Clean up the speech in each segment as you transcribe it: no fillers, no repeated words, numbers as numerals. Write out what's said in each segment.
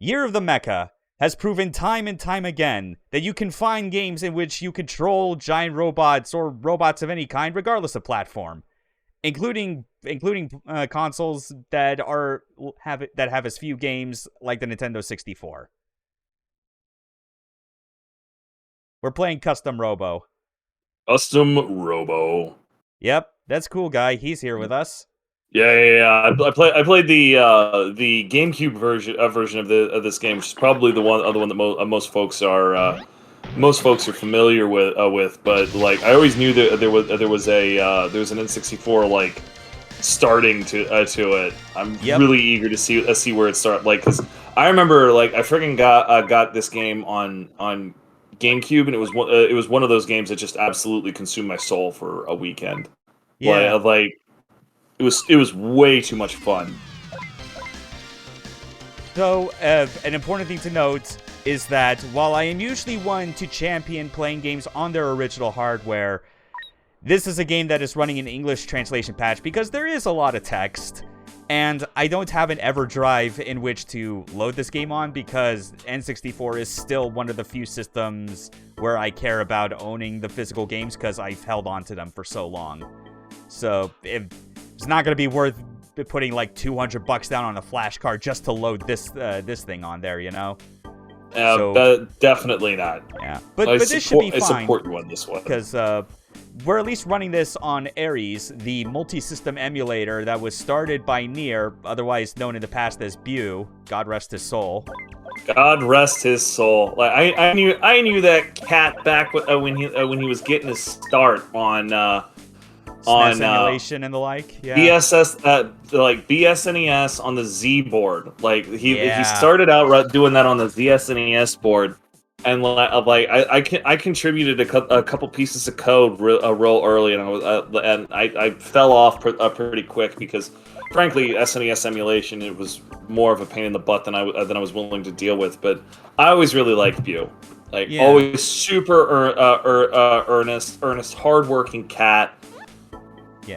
Year of the Mecha has proven time and time again that you can find games in which you control giant robots or robots of any kind, regardless of platform, including consoles that have as few games like the Nintendo 64. We're playing Custom Robo. Custom Robo. Yep, that's Coolguy. He's here with us. Yeah. I played the GameCube version of this game, which is probably the one that most folks are familiar with. But like, I always knew that there was an N64 like starting to it. I'm really eager to see where it starts. Like, because I remember like I freaking got this game on GameCube, and it was one of those games that just absolutely consumed my soul for a weekend. Yeah. Like it was way too much fun. So, an important thing to note is that while I am usually one to champion playing games on their original hardware, this is a game that is running an English translation patch because there is a lot of text, and I don't have an EverDrive in which to load this game on because N64 is still one of the few systems where I care about owning the physical games because I've held on to them for so long. So it's not going to be worth putting like $200 down on a flash card just to load this thing on there, you know? Definitely not. Yeah, but this should be fine. I support you on this one because we're at least running this on Ares, the multi-system emulator that was started by Nier, otherwise known in the past as Bew. God rest his soul. God rest his soul. Like I knew that cat back when he was getting his start on SNES emulation and the like. Yeah. BSNES on the Z board. Like he started out doing that on the ZSNES board, and I contributed a couple pieces of code real early, and I fell off pretty quick because, frankly, SNES emulation, it was more of a pain in the butt than I was willing to deal with. But I always really liked Bew. Always super earnest, hardworking cat. Yeah,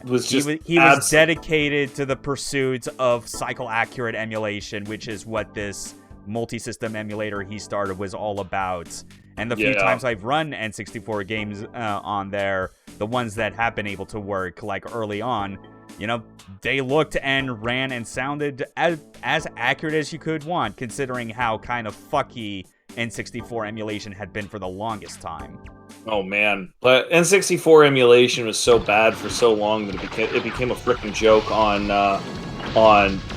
he was dedicated to the pursuit of cycle-accurate emulation, which is what this multi-system emulator he started was all about. And the few times I've run N64 games on there, the ones that have been able to work, like early on, you know, they looked and ran and sounded as accurate as you could want, considering how kind of fucky N64 emulation had been for the longest time. Oh man, but N64 emulation was so bad for so long that it became a freaking joke on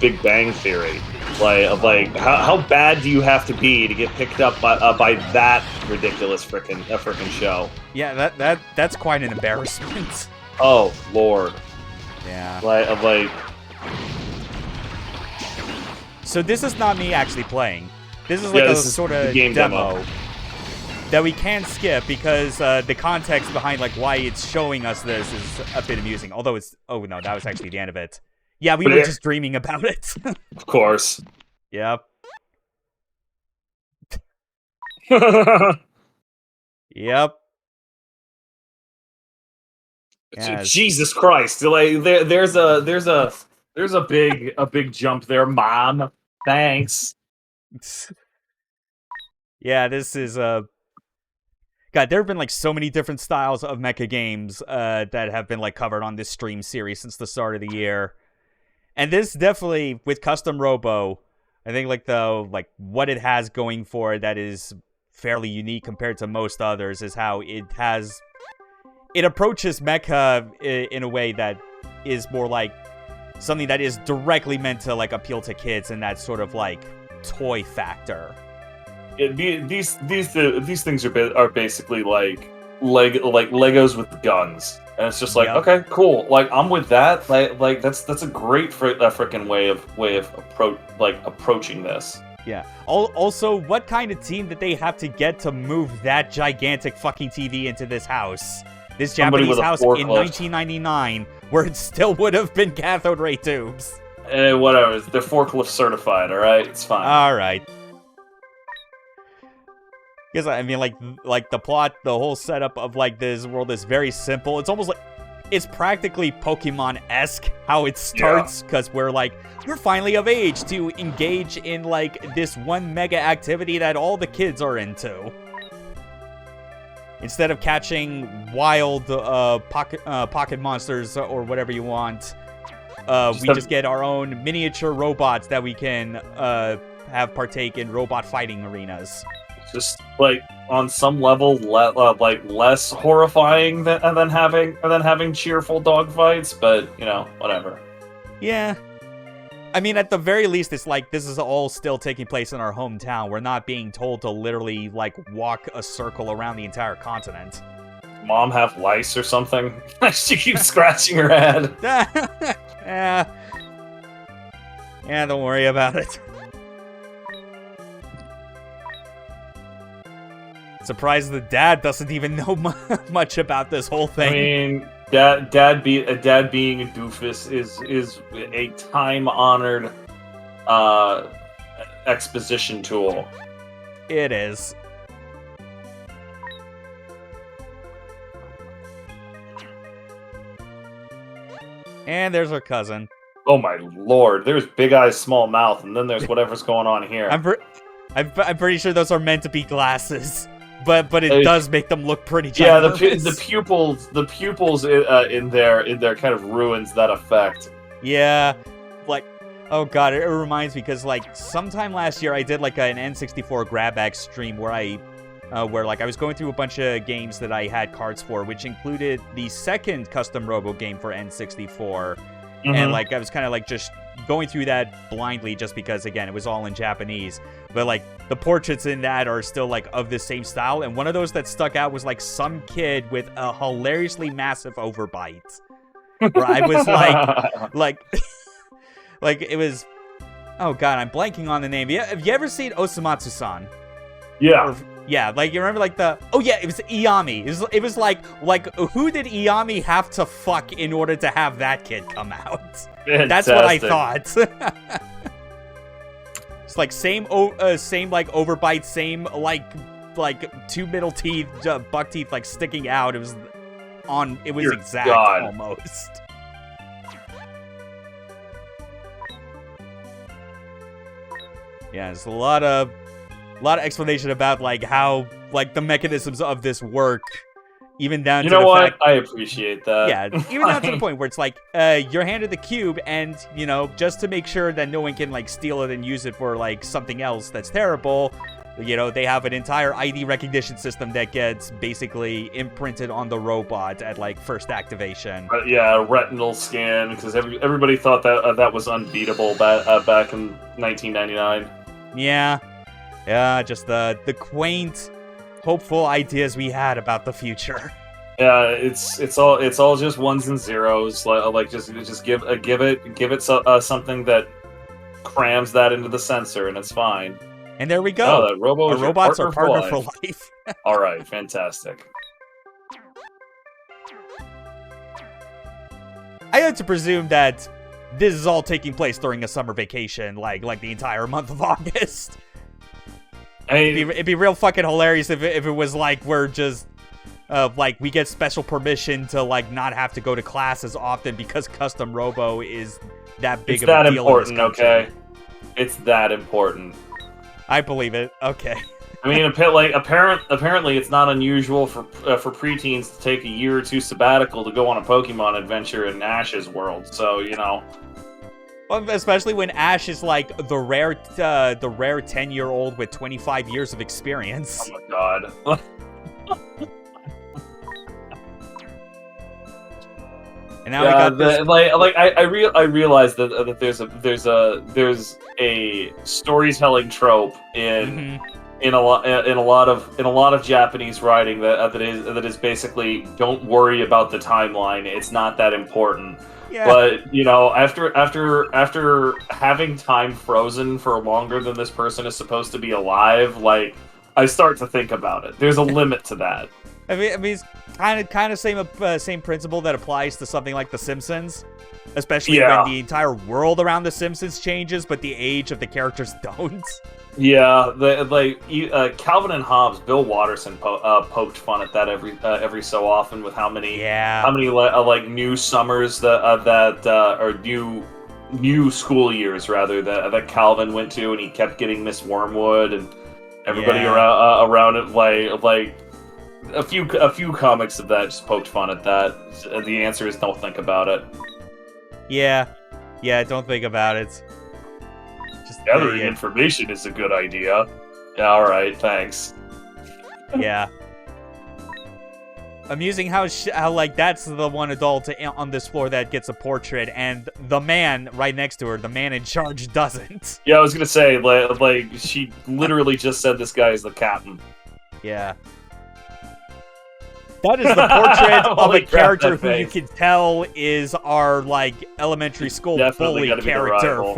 Big Bang Theory. Like how bad do you have to be to get picked up by that ridiculous freaking show? Yeah, that's quite an embarrassment. Oh Lord. Yeah. Like. So this is not me actually playing. This is like a sort of demo that we can skip because the context behind like why it's showing us this is a bit amusing. Although oh no, that was actually the end of it. Yeah, we were just dreaming about it. Of course. Yep. Yep. Yes. Jesus Christ! Like there's a big jump there, Mom. Thanks. Yeah, this is God, there have been like so many different styles of mecha games that have been like covered on this stream series since the start of the year. And this definitely, with Custom Robo, I think like what it has going for it that is fairly unique compared to most others is how it approaches mecha in a way that is more like something that is directly meant to like appeal to kids and that sort of like toy factor. These things are basically like Legos with guns, and it's just like okay, cool. Like I'm with that. Like that's a great freaking way of approaching this. Yeah. Also, what kind of team did they have to get to move that gigantic fucking TV into this house? This Japanese house in 1999, where it still would have been cathode ray tubes. Whatever. They're forklift certified. All right, it's fine. All right. Because I mean, like the plot, the whole setup of like this world is very simple. It's almost like it's practically Pokemon-esque how it starts, because we're finally of age to engage in this one mega activity that all the kids are into. Instead of catching wild pocket monsters or whatever you want, we just get our own miniature robots that we can have partake in robot fighting arenas. Just on some level, less horrifying than having cheerful dogfights, but whatever. Yeah. I mean, at the very least, it's this is all still taking place in our hometown. We're not being told to literally, walk a circle around the entire continent. Mom have lice or something? She keeps scratching her head. Yeah, don't worry about it. Surprised the dad doesn't even know much about this whole thing. I mean, dad being a doofus is a time-honored exposition tool. It is. And there's our cousin. Oh my lord! There's big eyes, small mouth, and then there's whatever's going on here. I'm pretty sure those are meant to be glasses. But it does make them look pretty ginormous. Yeah, the pupils in there kind of ruins that effect. Yeah, oh god, it reminds me because sometime last year I did an N64 grab bag stream where I was going through a bunch of games that I had cards for, which included the second Custom Robo game for N64, and I was kind of just going through that blindly just because, again, it was all in Japanese. But, the portraits in that are still, of the same style. And one of those that stuck out was, some kid with a hilariously massive overbite. Where I was, it was... Oh, God, I'm blanking on the name. Have you ever seen Osamatsu-san? Yeah. Yeah, you remember, Oh, yeah, it was Iyami. It was who did Iyami have to fuck in order to have that kid come out? Fantastic. That's what I thought. It's same overbite, same, two middle teeth, buck teeth, sticking out. It was Dear exact, God. almost. Yeah, there's a lot of explanation about how the mechanisms of this work, even down to the fact, I appreciate that. Yeah, even down to the point where it's you're handed the cube, and just to make sure that no one can steal it and use it for something else that's terrible, they have an entire ID recognition system that gets basically imprinted on the robot at first activation. Yeah, retinal scan, because everybody thought that was unbeatable back in 1999. Yeah. Yeah, just the quaint, hopeful ideas we had about the future. Yeah, it's all just ones and zeros. Just give it something that crams that into the sensor, and it's fine. And there we go. Oh, that Our robots are partner for life. All right, fantastic. I had to presume that this is all taking place during a summer vacation, like the entire month of August. It'd be real fucking hilarious if it was we're just we get special permission to not have to go to class as often because Custom Robo is that big of a deal. It's that important, okay? It's that important. I believe it. Okay. I mean, apparently it's not unusual for preteens to take a year or two sabbatical to go on a Pokemon adventure in Ash's world. So Well, especially when Ash is the rare 10-year-old with 25 years of experience. Oh my god. And now we got this. I realize that there's a storytelling trope in a lot of Japanese writing that is basically don't worry about the timeline. It's not that important. Yeah. But after having time frozen for longer than this person is supposed to be alive, I start to think about it. There's a limit to that. I mean, it's kind of same principle that applies to something like The Simpsons, especially when the entire world around The Simpsons changes, but the age of the characters don't. Yeah, Calvin and Hobbes. Bill Watterson poked fun at that every so often with how many Yeah. like new summers or new school years rather that Calvin went to, and he kept getting Miss Wormwood and everybody Yeah. around it like a few comics of that just poked fun at that. The answer is don't think about it. Yeah. Yeah, don't think about it. Just Gathering information is a good idea. Yeah, all right, thanks. Yeah. Amusing how like that's the one adult on this floor that gets a portrait, and the man right next to her, the man in charge, doesn't. Yeah, I was gonna say like she literally just said this guy is the captain. Yeah. That is the portrait of Holy a crap, character that who you face. can tell is our like elementary school Definitely bully gotta be the character rival.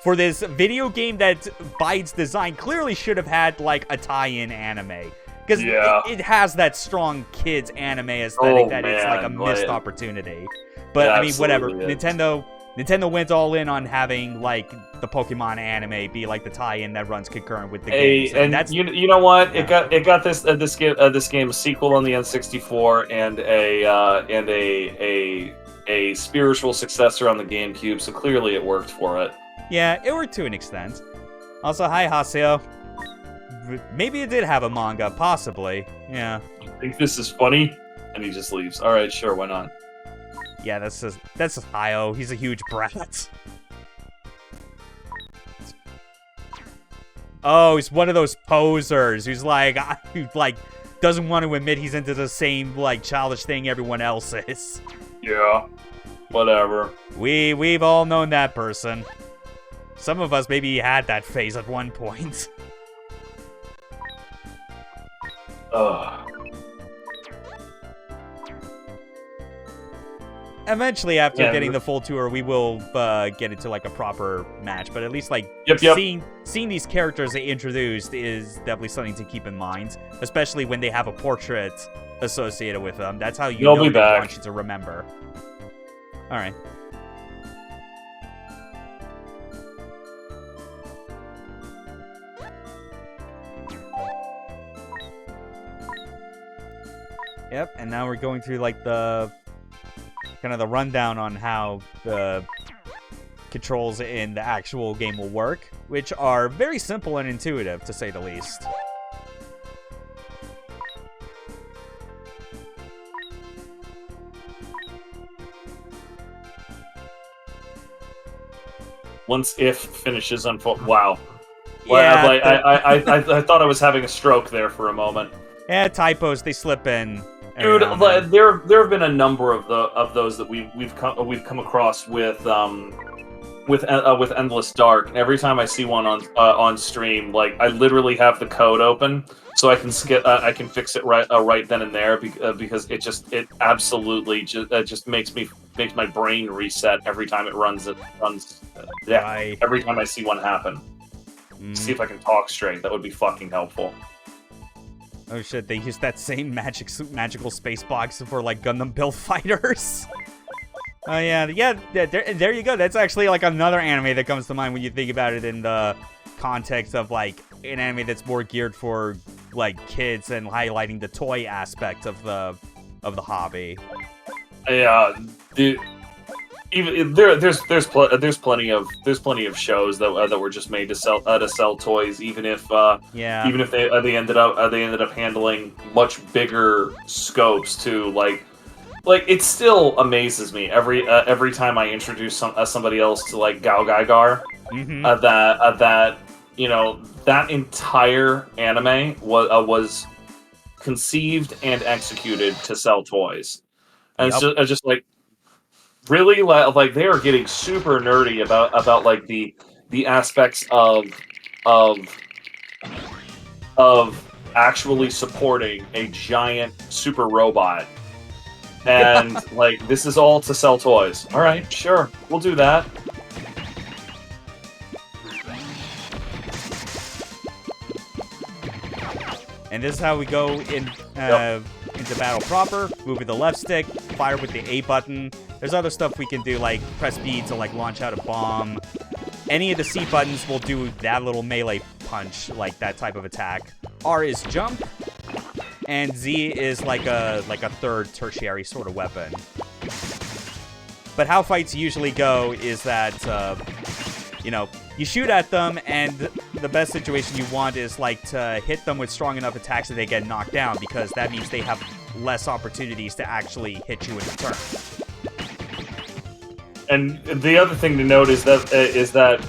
for this video game that by its design clearly should have had like a tie-in anime. Because Yeah. it has that strong kids anime aesthetic Oh, that it's like a man, missed like- opportunity. But It I mean, whatever. absolutely is. Nintendo went all in on having like the Pokemon anime be like the tie-in that runs concurrent with the Hey, games. and that's you know what? Yeah. It got this game a sequel on the N64 and a spiritual successor on the GameCube. So clearly it worked for it. Yeah, it worked to an extent. Also, hi Haseo. Maybe it did have a manga, possibly. Yeah. Think this is funny? And he just leaves. All right, sure, why not? Yeah, that's just Hayo. He's a huge brat. Oh, he's one of those posers who doesn't want to admit he's into the same like childish thing everyone else is. Yeah, whatever. We've all known that person. Some of us maybe had that phase at one point. Ugh. Eventually, after Yeah, getting the full tour, we will get into like a proper match. But at least like Yep. seeing these characters they introduced is definitely something to keep in mind, especially when they have a portrait associated with them. That's how you They'll know be they back. want you to remember. All right. Yep, and now we're going through like the kind of the rundown on how the controls in the actual game will work, which are very simple and intuitive, to say the least. Once if finishes unfold. Wow. Yeah, Like, I thought I was having a stroke there for a moment. yeah, typos, they slip in. every Dude, now and then. there have been a number of those that we've come across with Endless Dark, and every time I see one on stream, like I literally have the code open so I can I can fix it right then and there because it absolutely just makes my brain reset every time it runs. Yeah, Right. every time I see one happen. Mm. See if I can talk straight. That would be fucking helpful. Oh shit, they used that same magical space box for like Gundam Build Fighters. Oh yeah, there you go. That's actually like another anime that comes to mind when you think about it in the context of like an anime that's more geared for like kids and highlighting the toy aspect of the hobby. Yeah, dude. Even there's plenty of shows that were just made to sell toys, even if Yeah. even if they ended up handling much bigger scopes too. Like it still amazes me every time I introduce somebody else to like Gao Gaigar. Mm-hmm. That you know that entire anime was conceived and executed to sell toys, and Yup. it's just like. Really, like they are getting super nerdy about like the aspects of actually supporting a giant super robot, and like this is all to sell toys. All right, sure, we'll do that. And this is how we go into battle proper. Move with the left stick, fire with the A button. There's other stuff we can do, like press B to like launch out a bomb. Any of the C buttons will do that little melee punch, like that type of attack. R is jump, and Z is like a third tertiary sort of weapon. But how fights usually go is that, you know, you shoot at them, and the best situation you want is like to hit them with strong enough attacks that they get knocked down, because that means they have less opportunities to actually hit you in return. And the other thing to note is that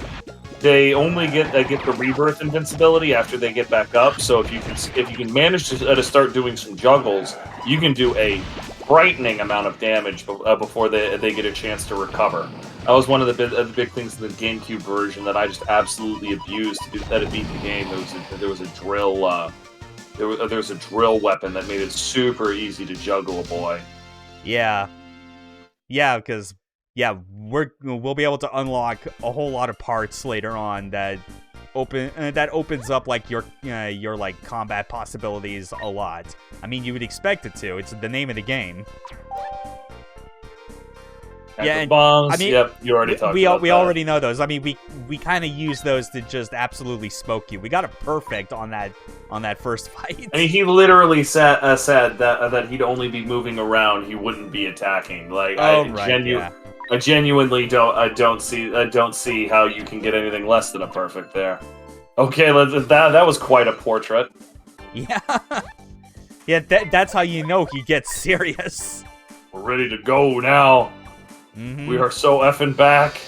they only get the rebirth invincibility after they get back up. So if you can manage to start doing some juggles, you can do a frightening amount of damage before they get a chance to recover. That was one of the big things in the GameCube version that I just absolutely abused to beat the game. There was a drill there was a drill weapon that made it super easy to juggle a boy. Yeah, because we'll be able to unlock a whole lot of parts later on that opens up like your like combat possibilities a lot. I mean, you would expect it to. It's the name of the game. And bombs. I mean, yep, you already talked about we already know those. I mean, we kind of use those to just absolutely smoke you. We got it perfect on that first fight. I mean, he literally said that he'd only be moving around. He wouldn't be attacking. Like, I genuinely don't see how you can get anything less than a perfect there. Okay, that was quite a portrait. Yeah, yeah. That's how you know he gets serious. We're ready to go now. Mm-hmm. We are so effing back.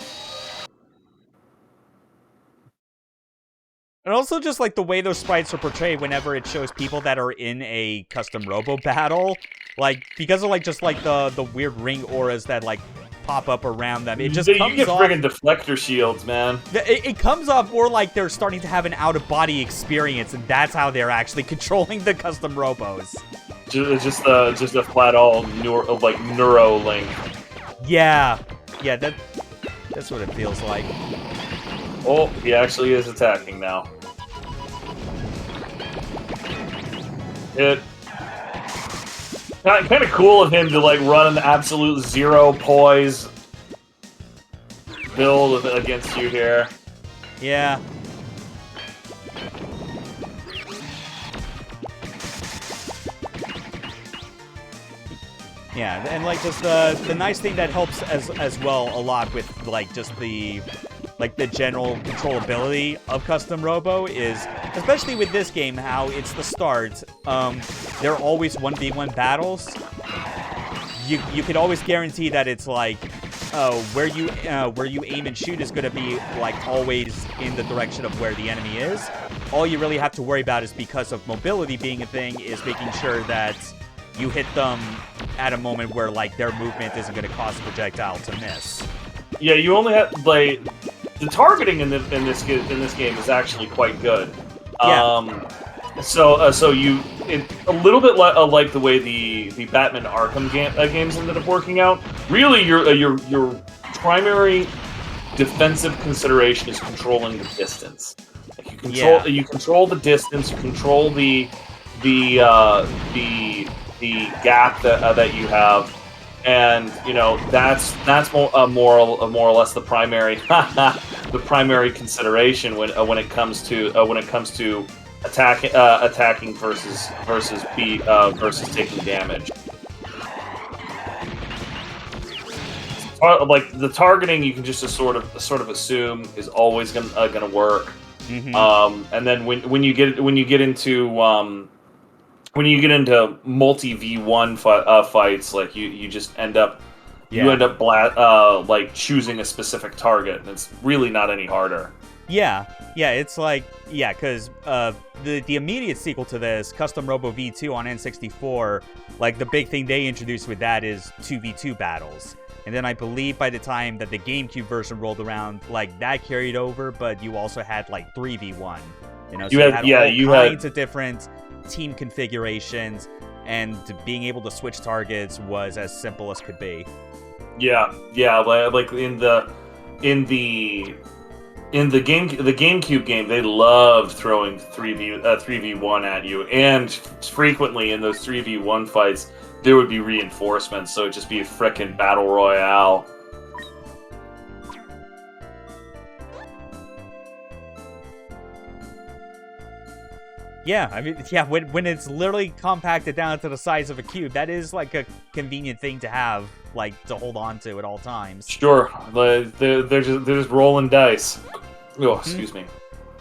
And also just like the way those sprites are portrayed whenever it shows people that are in a Custom Robo battle, like because of like just like the weird ring auras that like pop up around them. It just comes you get off, friggin' deflector shields, man. It comes off more like they're starting to have an out-of-body experience, and that's how they're actually controlling the Custom Robos. Just a flat all neuro link. Yeah, that's what it feels like. Oh, he actually is attacking now. Kind of cool of him to like run an absolute zero poise build against you here. Yeah. Yeah, and like just the nice thing that helps as well a lot with like just the general controllability of Custom Robo is, especially with this game, how it's the start. They're always 1v1 battles. You can always guarantee that it's like where you aim and shoot is going to be like always in the direction of where the enemy is. All you really have to worry about is, because of mobility being a thing, is making sure that you hit them at a moment where like their movement isn't going to cause the projectile to miss. Yeah, you only have like the targeting in this game is actually quite good. Yeah. So you a little bit like the way the Batman Arkham games ended up working out. Really, your primary defensive consideration is controlling the distance. Like you control the distance. You control the gap that you have, and you know that's more or less the primary the primary consideration when it comes to attacking versus taking damage. Like the targeting, you can just sort of assume is always gonna work. Mm-hmm. And then when you get into multi V1 fights, like you just end up like choosing a specific target, and it's really not any harder. Yeah, it's like, because the immediate sequel to this, Custom Robo V2 on N64, like the big thing they introduced with that is 2v2 battles. And then I believe by the time that the GameCube version rolled around, like that carried over, but you also had like 3v1. You know, so you had all kinds of different team configurations, and being able to switch targets was as simple as could be. Yeah, like in the GameCube game, they loved throwing 3v1 at you, and frequently in those 3v1 fights, there would be reinforcements, so it'd just be a frickin' battle royale. Yeah, I mean, yeah, when it's literally compacted down to the size of a cube, that is like a convenient thing to have, like, to hold on to at all times. Sure, they're just rolling dice. Oh, excuse me.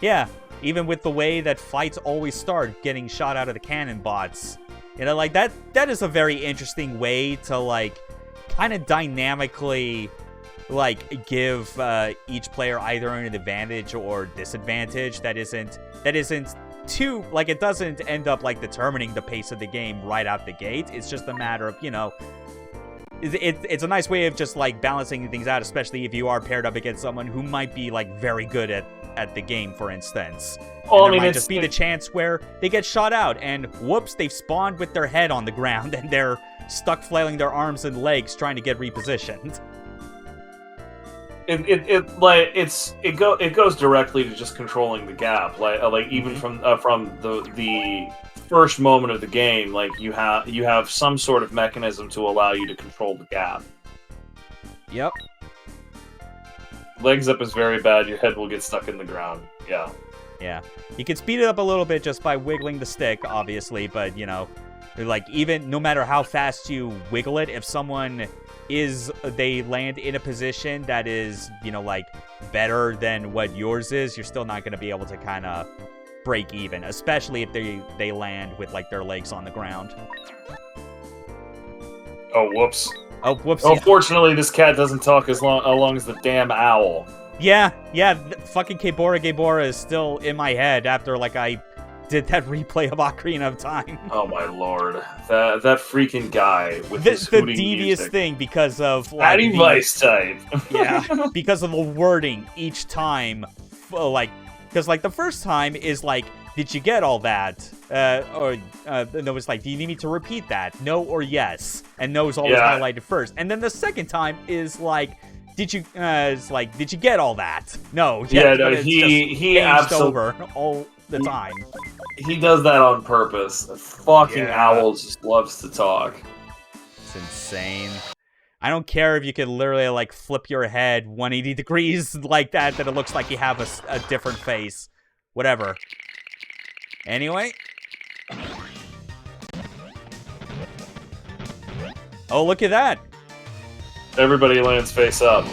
Yeah, even with the way that fights always start, getting shot out of the cannon bots. You know, like, that is a very interesting way to, like, kind of dynamically, like, give each player either an advantage or disadvantage that isn't too, like, it doesn't end up, like, determining the pace of the game right out the gate. It's just a matter of, you know, it's a nice way of just, like, balancing things out, especially if you are paired up against someone who might be, like, very good at the game, for instance. Well, and there might just be the chance where they get shot out, and whoops, they've spawned with their head on the ground, and they're stuck flailing their arms and legs trying to get repositioned. It goes directly to just controlling the gap. Like even from the first moment of the game, like you have some sort of mechanism to allow you to control the gap. Yep. Legs up is very bad. Your head will get stuck in the ground. Yeah. Yeah. You can speed it up a little bit just by wiggling the stick, obviously, but you know, like even no matter how fast you wiggle it, if someone they land in a position that is, you know, like better than what yours is, you're still not going to be able to kind of break even, especially if they land with like their legs on the ground. Oh, whoops. Oh, whoops. Oh, fortunately, this cat doesn't talk as long as the damn owl. Yeah, fucking Gebora is still in my head after, like, I did that replay of Ocarina of Time. Oh my lord, that freaking guy with his the hooting devious music. Thing because of like device type. Yeah, because of the wording each time, like, because like the first time is like, did you get all that? Or it was like, do you need me to repeat that? No or yes, and no is always highlighted first. And then the second time is like, did you? It's like, did you get all that? No. Yeah, no, he absolutely over all the time. He does that on purpose. The fucking owl just loves to talk. It's insane. I don't care if you can literally, like, flip your head 180 degrees like that it looks like you have a different face. Whatever. Anyway. Oh, look at that. Everybody lands face up.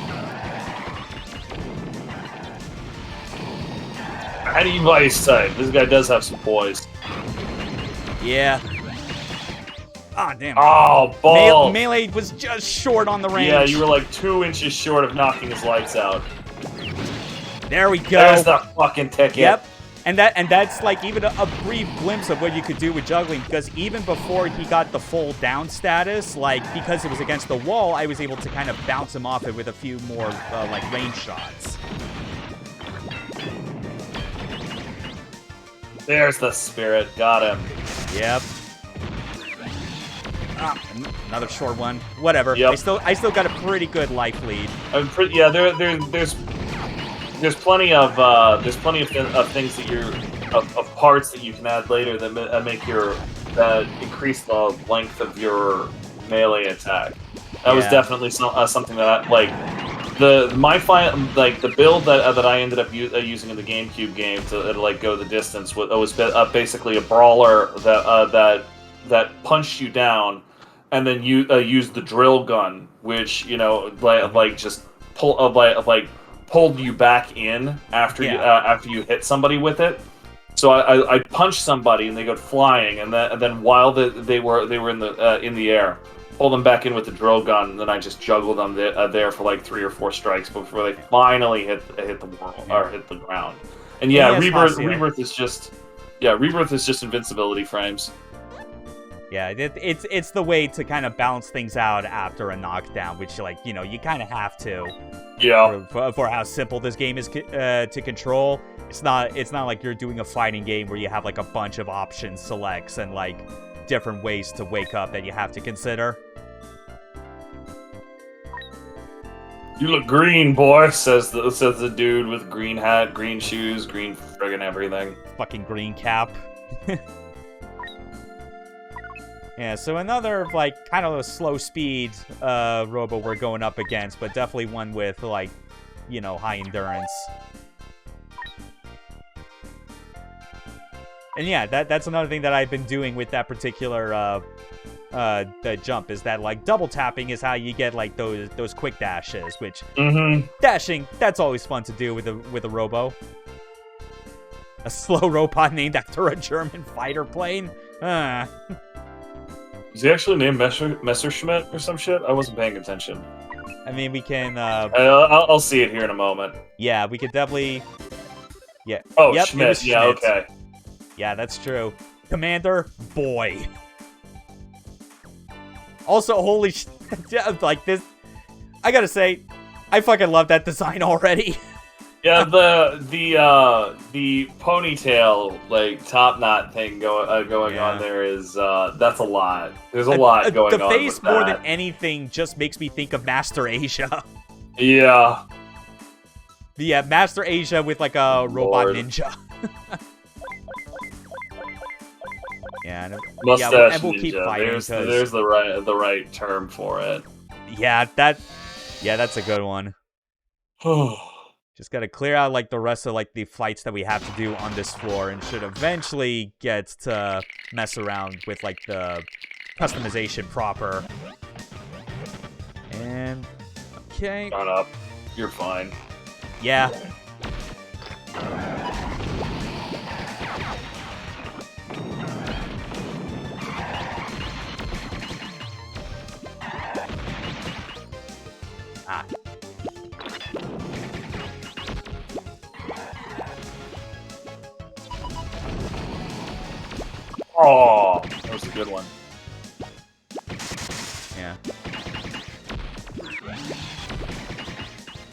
Device type. This guy does have some poise. Yeah. Ah, damn. Oh, ball. Melee was just short on the range. Yeah, you were like 2 inches short of knocking his lights out. There we go. There's the fucking ticket. Yep. And that's like even a brief glimpse of what you could do with juggling, because even before he got the full down status, like, because it was against the wall, I was able to kind of bounce him off it with a few more like range shots. There's the spirit. Got him. Yep. Ah, another short one. Whatever. Yep. I still got a pretty good life lead. Yeah, there's plenty of things of parts that you can add later that make increase the length of your melee attack. That was definitely something that the build that I ended up using in the GameCube game to like go the distance was basically a brawler that punched you down, and then you used the drill gun, which, you know, just pulled you back in after you hit somebody with it. So I punched somebody and they go flying, and then while they were in the air, pulled them back in with the drill gun, and then I just juggled them there for like 3 or 4 strikes before they finally hit the world or hit the ground. And Rebirth is just invincibility frames. Yeah, it's the way to kind of balance things out after a knockdown, which, like, you know, you kind of have to. Yeah. For how simple this game is to control. It's not like you're doing a fighting game where you have like a bunch of option selects and like different ways to wake up that you have to consider. You look green, boy, says the dude with green hat, green shoes, green friggin' everything. Fucking green cap. Yeah, so another, like, kind of a slow speed Robo we're going up against, but definitely one with, like, you know, high endurance. And yeah, that's another thing that I've been doing with that particular the jump, is that like double tapping is how you get like those quick dashes, which dashing, that's always fun to do with a robo. A slow robot named after a German fighter plane. Is he actually named Messerschmitt or some shit? I wasn't paying attention. I mean, we can. I'll see it here in a moment. Yeah, we could definitely. Yeah. Oh, yep, Schmidt. Yeah, Schmidt. okay. Yeah, that's true. Commander, boy. Also, holy like this. I gotta say, I fucking love that design already. Yeah, the ponytail like top knot thing going on there is that's a lot. There's a lot going on. The face with more that. than anything just makes me think of Master Asia. Yeah. Yeah, Master Asia with like a robot ninja. Yeah, mustache and we'll keep fighting. There's the right term for it. Yeah, that's a good one. Just gotta clear out like the rest of like the fights that we have to do on this floor, and should eventually get to mess around with like the customization proper. And okay. Shut up. You're fine. Yeah. Ah. Oh, that was a good one. Yeah.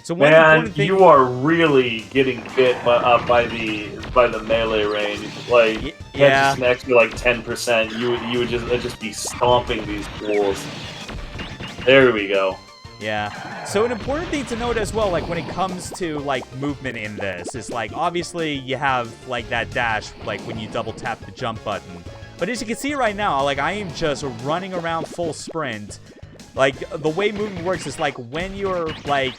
So one man, thing, you are really getting bit by the melee range. Like, yeah, just next to like 10%, you would just be stomping these fools. There we go. Yeah. So an important thing to note as well, like when it comes to like movement in this, is like obviously you have like that dash, like when you double tap the jump button. But as you can see right now, like I am just running around full sprint. Like the way movement works is like when you're like,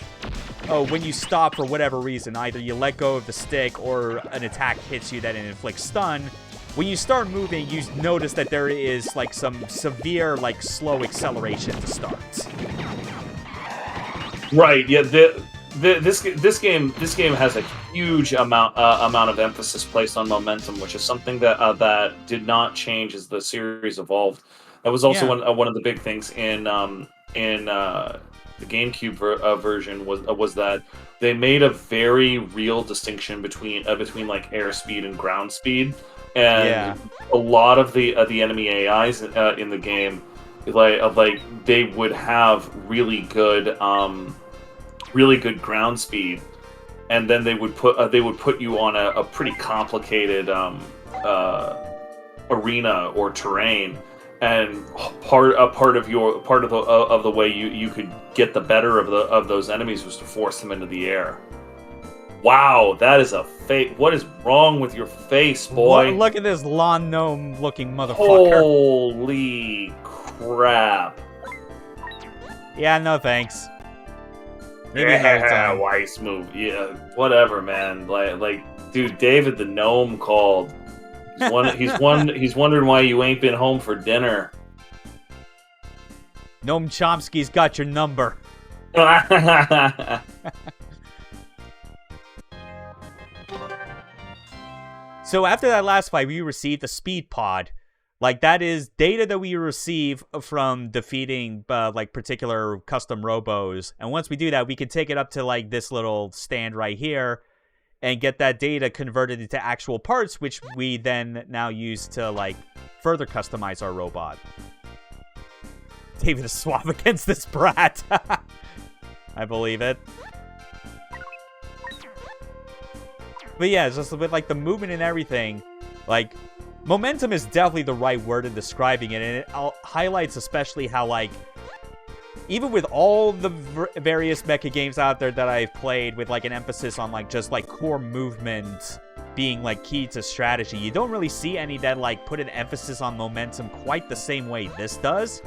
when you stop for whatever reason, either you let go of the stick or an attack hits you that inflicts stun. When you start moving, you notice that there is like some severe like slow acceleration to start. Right. Yeah. This game has a huge amount of emphasis placed on momentum, which is something that did not change as the series evolved. That was also one of the big things in the GameCube version was that they made a very real distinction between like airspeed and ground speed, and a lot of the enemy AIs in the game, like they would have really good ground speed, and then they would put you on a pretty complicated arena or terrain, and part of the way you could get the better of those enemies was to force them into the air. Wow, that is a face. What is wrong with your face, boy? Look at this lawn gnome looking motherfucker. Holy crap. Yeah, no thanks. Maybe another time. Weiss move. Yeah, whatever, man. Like, dude, David the gnome called. He's wondering why you ain't been home for dinner. Noam Chomsky's got your number. So after that last fight, we received the speed pod. Like, that is data that we receive from defeating, like, particular custom robos. And once we do that, we can take it up to, like, this little stand right here and get that data converted into actual parts, which we then now use to, like, further customize our robot. David is suave against this brat. I believe it. But yeah, just with, like, the movement and everything, like, momentum is definitely the right word in describing it, and it highlights especially how, like, even with all the various mecha games out there that I've played with, like, an emphasis on, like, just, like, core movement being, like, key to strategy, you don't really see any that, like, put an emphasis on momentum quite the same way this does,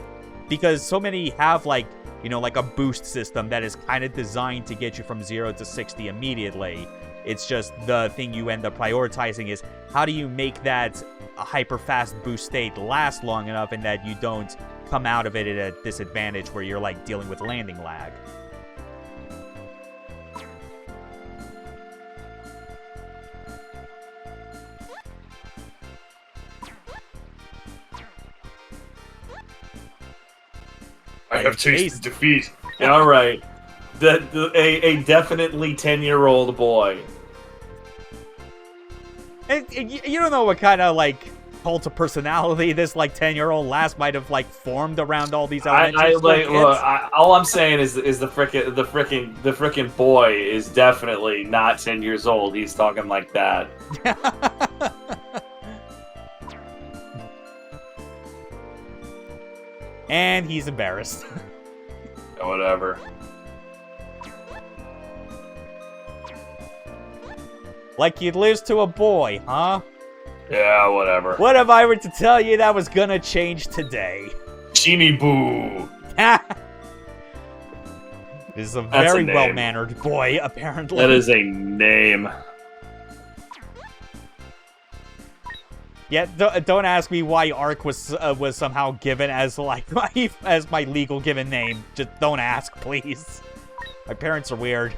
because so many have, like, you know, like a boost system that is kind of designed to get you from 0 to 60 immediately. It's just the thing you end up prioritizing is how do you make that a hyper-fast boost state last long enough and that you don't come out of it at a disadvantage where you're, like, dealing with landing lag. I have tasted defeat. Yeah, all right. A definitely 10-year-old boy. You don't know what kind of, like, cult of personality this, like, 10-year-old lass might have, like, formed around all these elementary school kids. All I'm saying is the frickin' boy is definitely not 10 years old. He's talking like that. And he's embarrassed. Whatever. Like you'd lose to a boy, huh? Yeah, whatever. What if I were to tell you that was gonna change today? Chini Boo. This is a very well-mannered boy, apparently. That is a name. Yeah, don't ask me why Ark was somehow given as like my legal given name. Just don't ask, please. My parents are weird.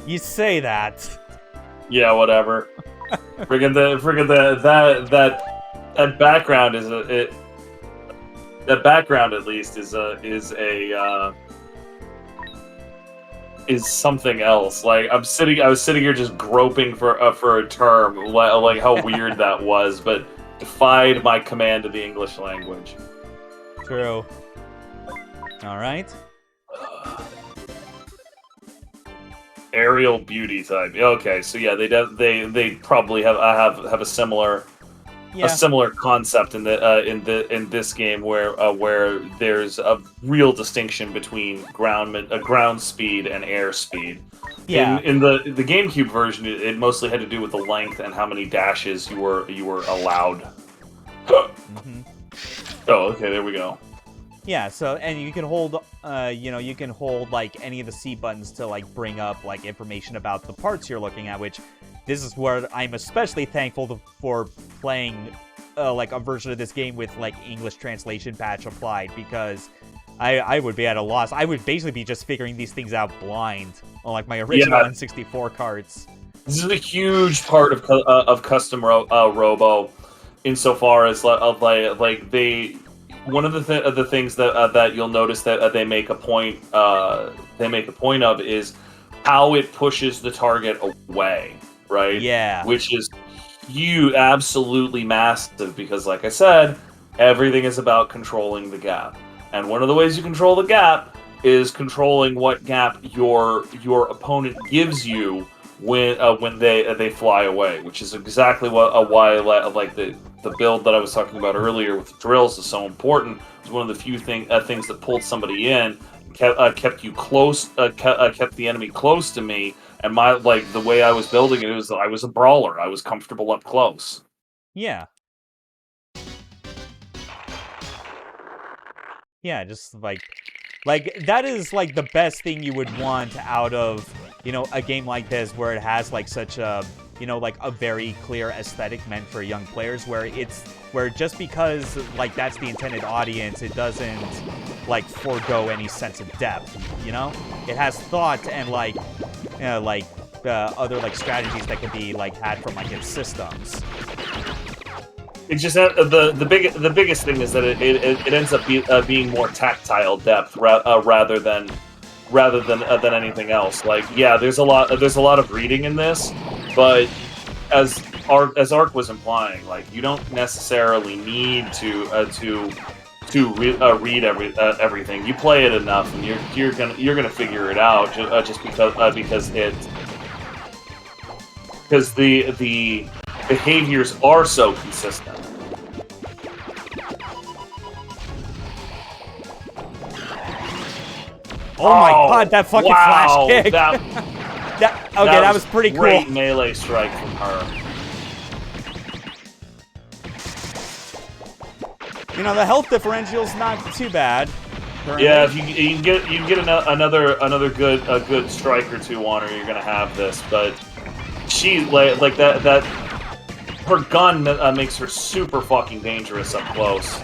You say that. Yeah, whatever. That background is that background at least is something else. Like I was sitting here just groping for a term, like how weird that was, but defied my command of the English language. True. All right. Aerial beauty type. Okay, so yeah, they probably have a similar. Yeah. A similar concept in this game where there's a real distinction between ground speed and air speed. Yeah. In the GameCube version, it mostly had to do with the length and how many dashes you were allowed. Mm-hmm. Oh, okay, there we go. Yeah, so, and you can hold, you can hold, like, any of the C buttons to, like, bring up, like, information about the parts you're looking at, which, this is where I'm especially thankful for playing, like, a version of this game with, like, English translation patch applied, because I would be at a loss. I would basically be just figuring these things out blind on, like, my original N64 carts. This is a huge part of Custom Robo, insofar as, like they... One of the things that you'll notice that they make a point of is how it pushes the target away, right? Yeah. Which is absolutely massive because, like I said, everything is about controlling the gap, and one of the ways you control the gap is controlling what gap your opponent gives you when they fly away, which is exactly why like the build that I was talking about earlier with the drills is so important. It's one of the few things that pulled somebody in, kept you close, kept the enemy close to me, and the way I was building it was I was a brawler. I was comfortable up close. Yeah. Yeah, just like that is like the best thing you would want out of, a game like this where it has like such a, like a very clear aesthetic meant for young players, where just because like that's the intended audience, it doesn't like forego any sense of depth, It has thought and other like strategies that can be like had from like its systems. It's just the biggest thing is that it ends up being more tactile depth rather than anything else. Like, yeah, there's a lot of reading in this, but as Ark was implying, like you don't necessarily need to read everything. You play it enough, and you're gonna figure it out just because the behaviors are so consistent. Oh my god, that fucking flash kick! That was pretty cool. Great melee strike from her. You know, the health differential's not too bad. Currently. Yeah, if you can get another good strike or two on her, you're gonna have this. But she like that her gun makes her super fucking dangerous up close.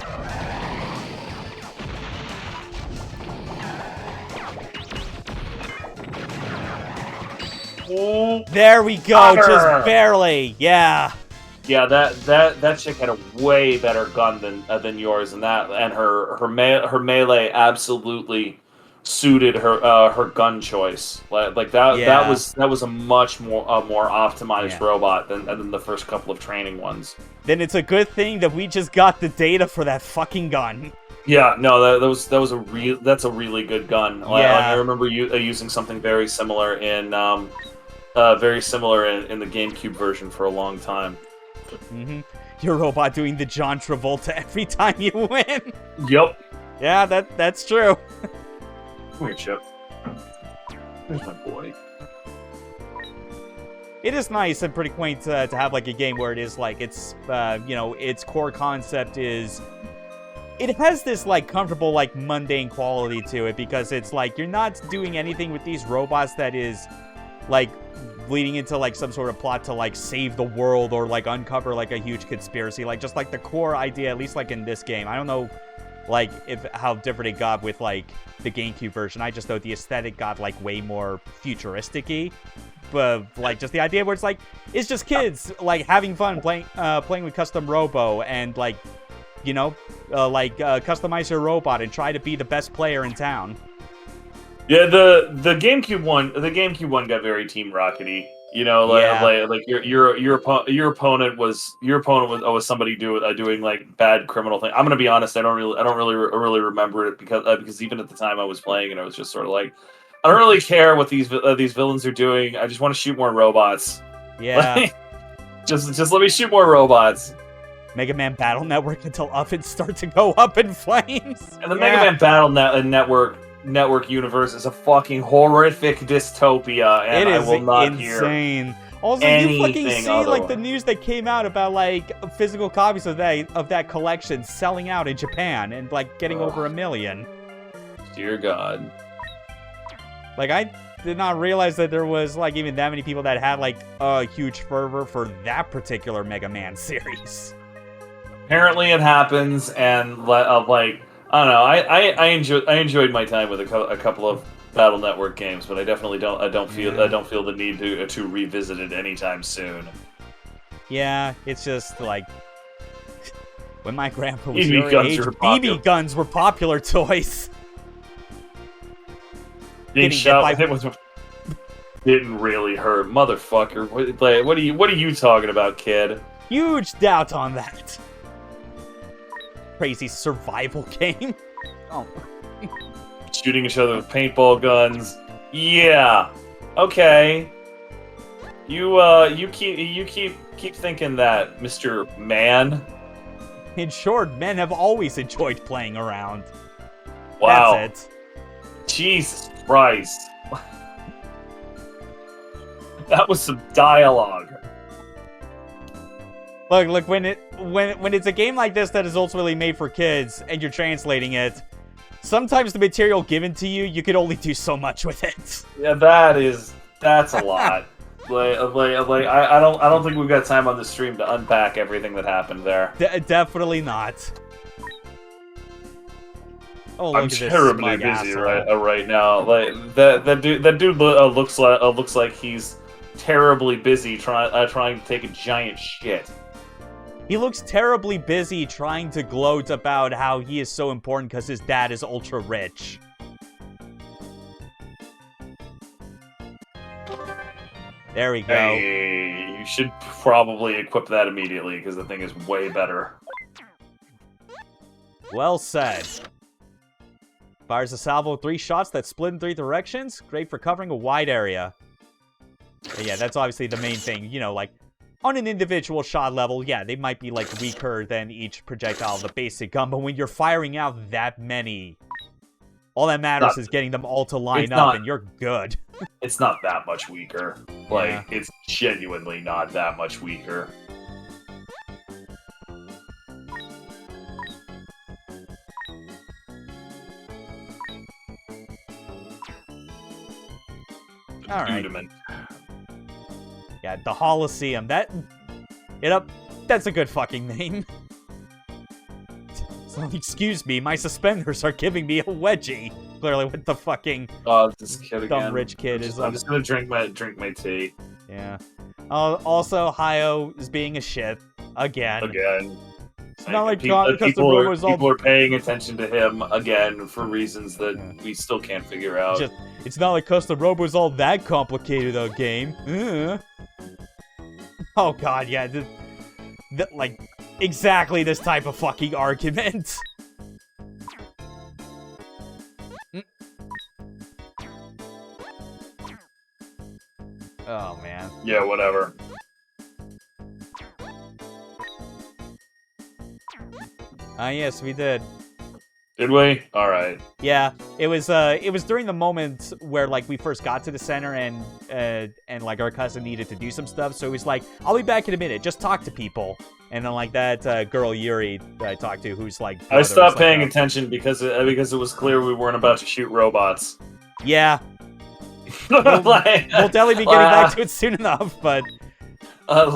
There we go, just barely. Yeah. Yeah, that chick had a way better gun than yours, and her melee absolutely suited her gun choice. Like that Yeah. that was a much more optimized robot than the first couple of training ones. Then it's a good thing that we just got the data for that fucking gun. Yeah, no, that's a really good gun. Yeah. I remember using something very similar in the GameCube version for a long time. Mm-hmm. Your robot doing the John Travolta every time you win. Yep. Yeah, that's true. Come here, Chip. There's my boy. It is nice and pretty quaint to have like a game where it is like it's its core concept is it has this like comfortable like mundane quality to it because it's like you're not doing anything with these robots that is like leading into like some sort of plot to like save the world or like uncover like a huge conspiracy. Like just like the core idea, at least like in this game. I don't know like how different it got with like the GameCube version. I just know the aesthetic got like way more futuristic-y. But like just the idea where it's just kids like having fun playing with Custom Robo and like customize your robot and try to be the best player in town. Yeah, the GameCube one got very Team Rockety. You know, like your opponent was somebody doing like bad criminal thing. I'm gonna be honest, I don't really remember it because even at the time I was playing and I was just sort of like, I don't really care what these villains are doing. I just want to shoot more robots. Yeah. just let me shoot more robots. Mega Man Battle Network until ovens start to go up in flames. And the Mega Man Battle Network universe is a fucking horrific dystopia, and I will not insane. hear Also, you fucking see like the news that came out about like physical copies of that collection selling out in Japan and like getting over 1 million. Dear God. Like I did not realize that there was like even that many people that had like a huge fervor for that particular Mega Man series. Apparently, it happens, and like I don't know. I enjoyed my time with a couple of Battle Network games, but I definitely don't feel the need to revisit it anytime soon. Yeah, it's just like when my grandpa was your age, BB guns were popular toys. Being shot with it didn't really hurt, motherfucker. What are you talking about, kid? Huge doubt on that. Crazy survival game. Oh. Shooting each other with paintball guns. Yeah. Okay. You keep thinking that, Mr. Man. In short, men have always enjoyed playing around. Wow. That's it. Jesus Christ. That was some dialogue. Look, when it's a game like this that is ultimately made for kids and you're translating it, sometimes the material given to you can only do so much with it. Yeah, that's a lot. I don't think we've got time on the stream to unpack everything that happened there. Definitely not. Oh, I'm terribly busy right now. Like that dude looks like he's terribly busy trying to take a giant shit. He looks terribly busy trying to gloat about how he is so important because his dad is ultra rich. There we go. Hey, you should probably equip that immediately because the thing is way better. Well said. Fires a salvo of 3 shots that split in 3 directions. Great for covering a wide area. But yeah, that's obviously the main thing. You know, like, on an individual shot level, yeah, they might be, like, weaker than each projectile of the basic gun. But when you're firing out that many, all that matters is getting them all to line up, and you're good. It's not that much weaker. Like, it's genuinely not that much weaker. All right. Dudament. Yeah, the Holosseum. That's a good fucking name. So, excuse me, my suspenders are giving me a wedgie. Clearly, with the fucking this kid again. dumb rich kid I'm just gonna drink my tea. Yeah. Also, Hayo is being a shit again. It's not like Custom Robo's people are paying attention to him again for reasons that we still can't figure out. It's not like Custom Robo's all that complicated a game. Oh god, yeah. Like, exactly this type of fucking argument. Oh, man. Yeah, whatever. Yes, we did. Did we? All right. Yeah, it was during the moment where like we first got to the center and like our cousin needed to do some stuff, so he was like, "I'll be back in a minute. Just talk to people." And then like that girl Yuri that I talked to, who's like, I stopped paying attention because it was clear we weren't about to shoot robots. Yeah. We'll definitely be getting back to it soon enough, but. I'll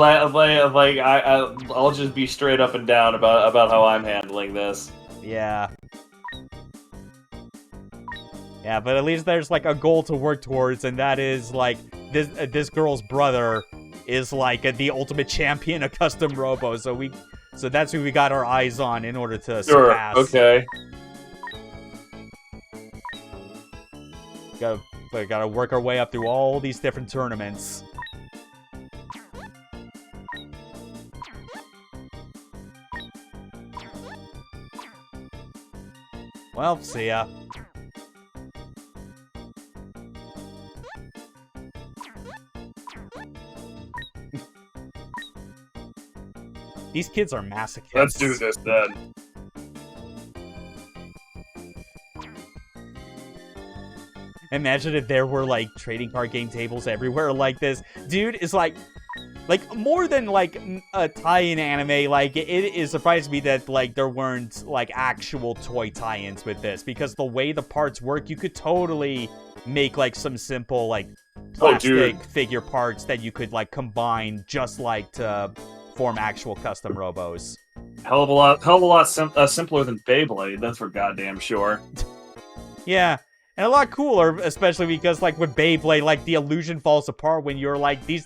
just be straight up and down about how I'm handling this. Yeah. Yeah, but at least there's like a goal to work towards, and that is like this girl's brother is like the ultimate champion of Custom Robo, so that's who we got our eyes on in order to surpass. Okay. Gotta work our way up through all these different tournaments. Well, see ya. These kids are masochists. Let's do this then. Imagine if there were like trading card game tables everywhere like this. Dude, is like more than like a tie-in anime, like it surprised me that like there weren't like actual toy tie-ins with this, because the way the parts work, you could totally make like some simple like plastic figure parts that you could like combine just like to form actual custom robos. Hell of a lot simpler than Beyblade, that's for goddamn sure. Yeah. And a lot cooler, especially because, like, with Beyblade, like, the illusion falls apart when you're like, these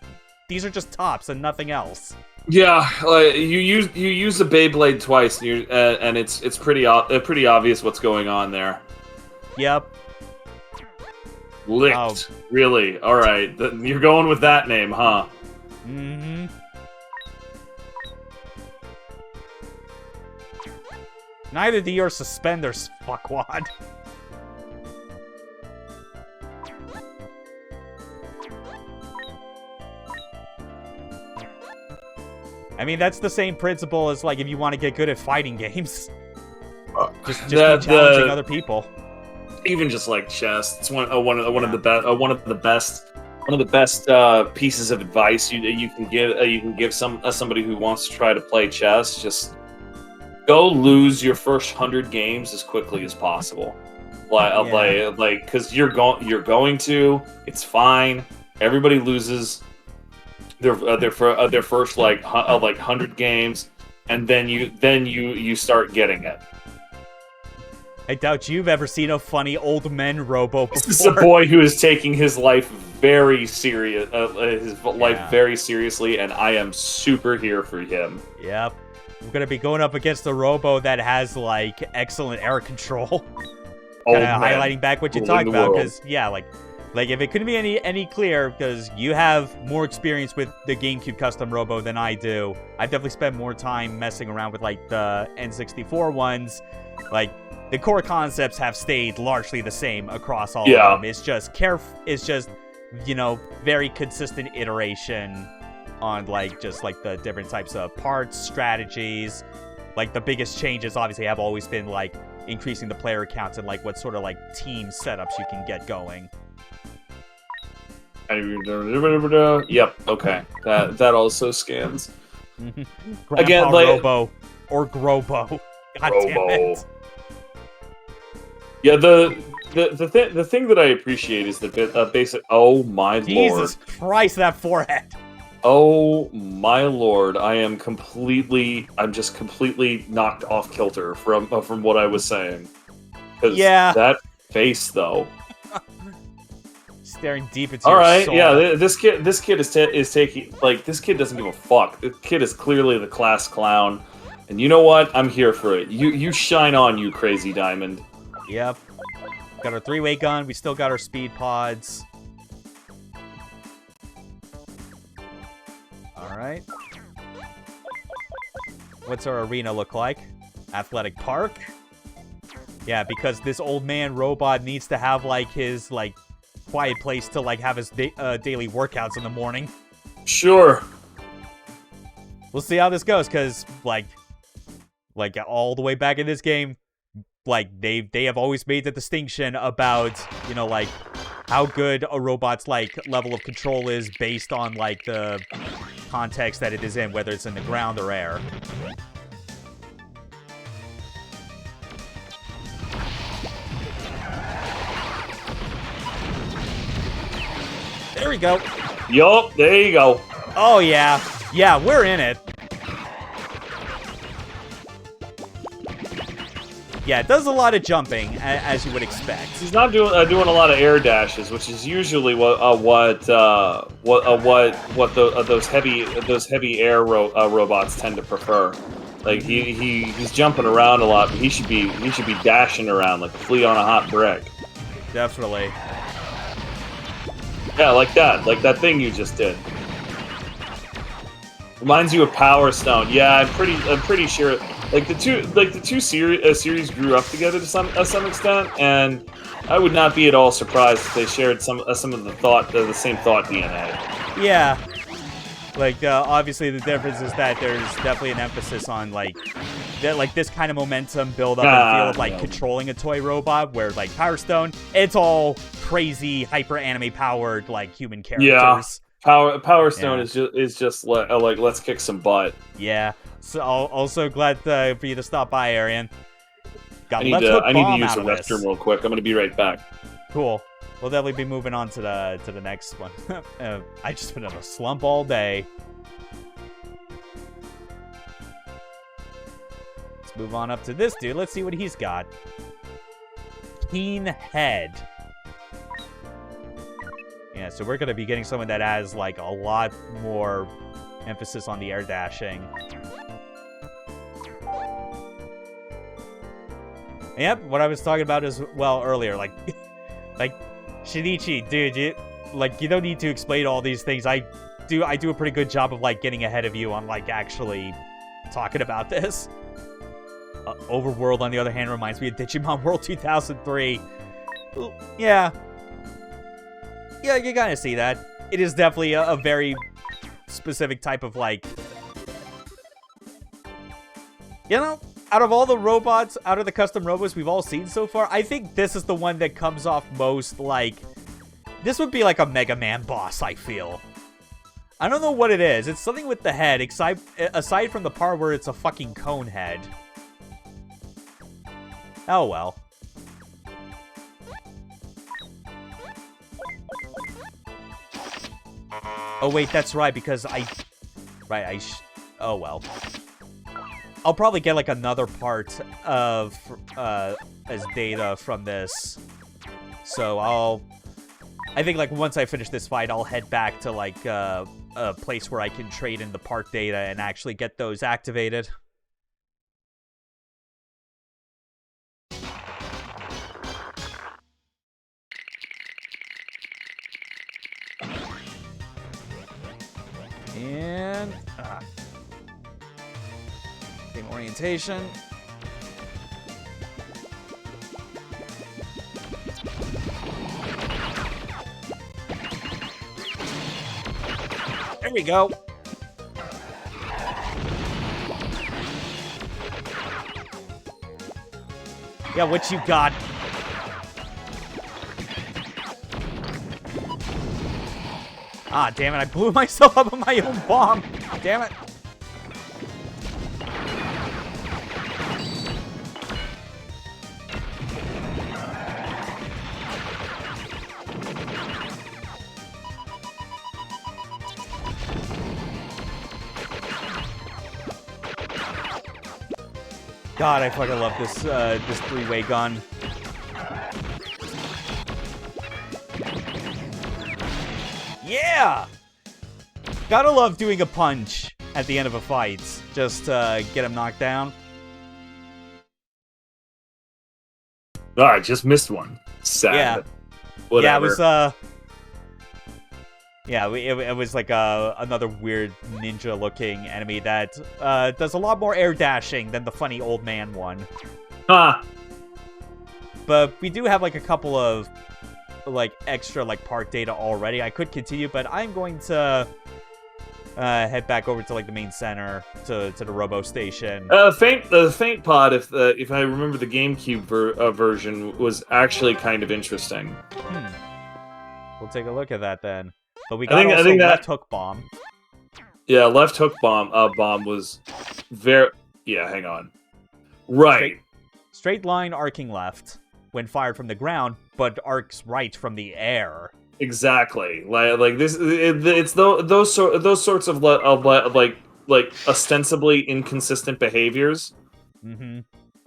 are just tops and nothing else. Yeah, like, you use the Beyblade twice, and it's pretty obvious what's going on there. Yep. Licked, oh. Really? All right, you're going with that name, huh? Mm-hmm. Neither do your suspenders, fuckwad. I mean, that's the same principle as, like, if you want to get good at fighting games. Just be challenging other people. Even just like chess, it's one of the best pieces of advice you can give somebody who wants to try to play chess. Just go lose your first 100 games as quickly as possible. Because you're going to. It's fine. Everybody loses their first like 100 games, and then you start getting it. I doubt you've ever seen a funny old men robo before. This is a boy who is taking his life very seriously, and I am super here for him. Yep. We're gonna be going up against a robo that has like excellent air control. Kind of highlighting back what you talked about, because yeah, like if it couldn't be any clearer, because you have more experience with the GameCube Custom Robo than I do. I've definitely spent more time messing around with like the N64 ones. Like, the core concepts have stayed largely the same across all of them. It's just very consistent iteration on like just like the different types of parts, strategies. Like, the biggest changes obviously have always been like increasing the player counts and like what sort of like team setups you can get going. Yep. Okay. That also scans. Grandpa Again, like, Robo or Grobo. God damn it. Yeah, the the thing that I appreciate is the basic. Oh my lord! Jesus Christ, that forehead! Oh my lord! I'm just completely knocked off kilter from what I was saying. Yeah. That face though. Staring deep into your soul. Yeah, this kid is taking, like, this kid doesn't give a fuck. This kid is clearly the class clown, and you know what? I'm here for it. You shine on, you crazy diamond. Yep. Got our 3-way gun. We still got our speed pods. All right. What's our arena look like? Athletic Park. Yeah, because this old man robot needs to have like his like quiet place to like have his daily workouts in the morning. Sure. We'll see how this goes, because like all the way back in this game, like they have always made the distinction about, you know, like how good a robot's like level of control is based on like the context that it is in, whether it's in the ground or air. There we go. Yup, there you go. Oh, yeah. Yeah, we're in it. Yeah, it does a lot of jumping, as you would expect. He's not doing a lot of air dashes, which is usually what those heavy air robots tend to prefer. Like he's jumping around a lot, but he should be dashing around like a flea on a hot brick. Definitely. Yeah, like that thing you just did. Reminds you of Power Stone. Yeah, I'm pretty sure. Like the two series grew up together to some extent, and I would not be at all surprised if they shared some of the same thought DNA. Yeah. Like obviously the difference is that there's definitely an emphasis on like this kind of momentum build up and feel of like controlling a toy robot, where like Power Stone, it's all crazy hyper anime powered like human characters. Yeah. Power Stone is just like let's kick some butt. Yeah. So also glad for you to stop by, Arian. I need to use the restroom real quick. I'm gonna be right back. Cool. We'll definitely be moving on to the next one. I just been in a slump all day. Let's move on up to this dude. Let's see what he's got. Keen Head. Yeah, so we're gonna be getting someone that has like a lot more emphasis on the air dashing. Yep, what I was talking about as well earlier, like Shinichi, dude, you don't need to explain all these things. I do a pretty good job of like getting ahead of you on like actually talking about this. Overworld, on the other hand, reminds me of Digimon World 2003. Yeah, you kind of see that. It is definitely a very specific type of like, you know, out of all the robots, out of the custom robots we've all seen so far, I think this is the one that comes off most like... This would be like a Mega Man boss, I feel. I don't know what it is. It's something with the head, aside from the part where it's a fucking cone head. Oh well. Oh wait, that's right, because oh well. I'll probably get like another part of as data from this. So I think like once I finish this fight, I'll head back to like a place where I can trade in the part data and actually get those activated. And game orientation. There we go. Yeah, what you got? Ah, damn it, I blew myself up with my own bomb. Damn it. God, I fucking love this this three-way gun. Yeah! Gotta love doing a punch at the end of a fight. Just get him knocked down. Oh, I just missed one. Sad. Yeah. Whatever. Yeah, it was it was like another weird ninja-looking enemy that does a lot more air dashing than the funny old man one. Ah. But we do have like a couple of like extra like part data already. I could continue, but I'm going to head back over to like the main center to the Robo station. The faint pod, if I remember the GameCube version, was actually kind of interesting. We'll take a look at that then. But we got also left hook bomb. Yeah, left hook bomb was very... Yeah, hang on. Right. Straight line arcing left when fired from the ground, but arcs right from the air. Exactly. Like this, it's those sorts of like ostensibly inconsistent behaviors. Mm-hmm.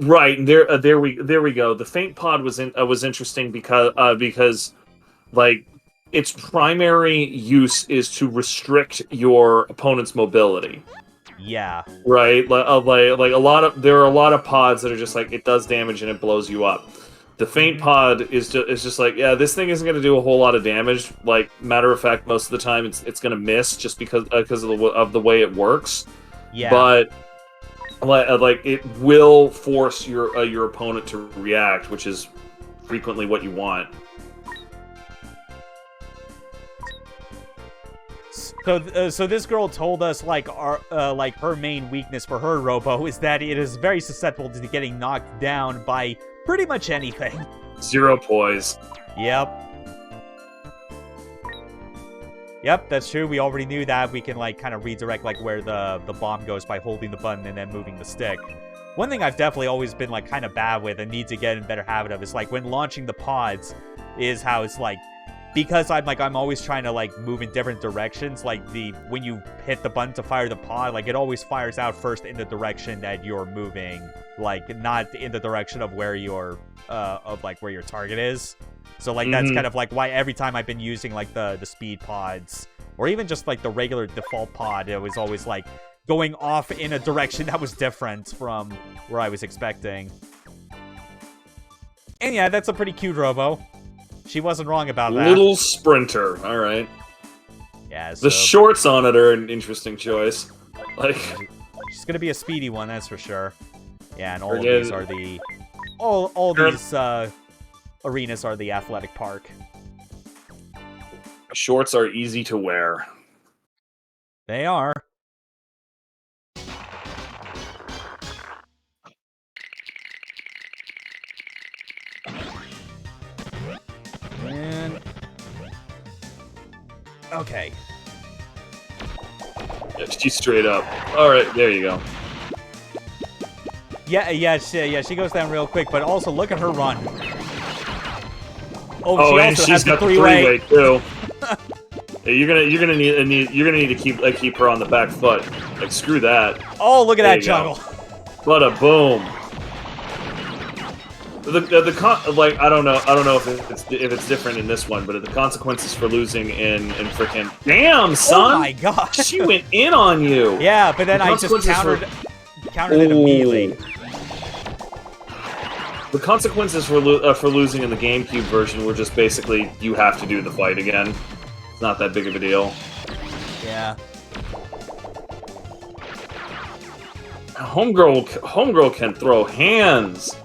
Right. There we go. The faint pod was interesting because like its primary use is to restrict your opponent's mobility. Yeah. Right. There are a lot of pods that are just like it does damage and it blows you up. The faint pod is just like, yeah, this thing isn't going to do a whole lot of damage. Like, matter of fact, most of the time it's going to miss just because of the way it works. Yeah. But like it will force your opponent to react, which is frequently what you want. So this girl told us like her main weakness for her Robo is that it is very susceptible to getting knocked down by pretty much anything. Zero poise. Yep. Yep, that's true. We already knew that. We can like kind of redirect like where the bomb goes by holding the button and then moving the stick. One thing I've definitely always been like kind of bad with and need to get in better habit of is like when launching the pods is how it's like, because I'm always trying to like move in different directions, like when you hit the button to fire the pod, like it always fires out first in the direction that you're moving, like not in the direction of where your where your target is. So like that's kind of like why every time I've been using like the speed pods or even just like the regular default pod, it was always like going off in a direction that was different from where I was expecting. And yeah, that's a pretty cute Robo. She wasn't wrong about that. Little sprinter, all right. Yeah. The shorts on it are an interesting choice. Like, she's gonna be a speedy one, that's for sure. Yeah, and all of these are the all these arenas are the athletic park. Shorts are easy to wear. They are. And okay. Yeah, she's straight up. All right, there you go. Yeah, she goes down real quick, but also look at her run. Oh, she and also she's has got the three-way too. Yeah, you're gonna need to keep her on the back foot. Like screw that. Oh, look at that juggle. Bada boom. Like I don't know if it's different in this one, but the consequences for losing in frickin' damn son. Oh my god. She went in on you. Yeah, but then I just countered it immediately. The consequences for losing in the GameCube version were just basically you have to do the fight again. It's not that big of a deal. Yeah. Homegirl can throw hands.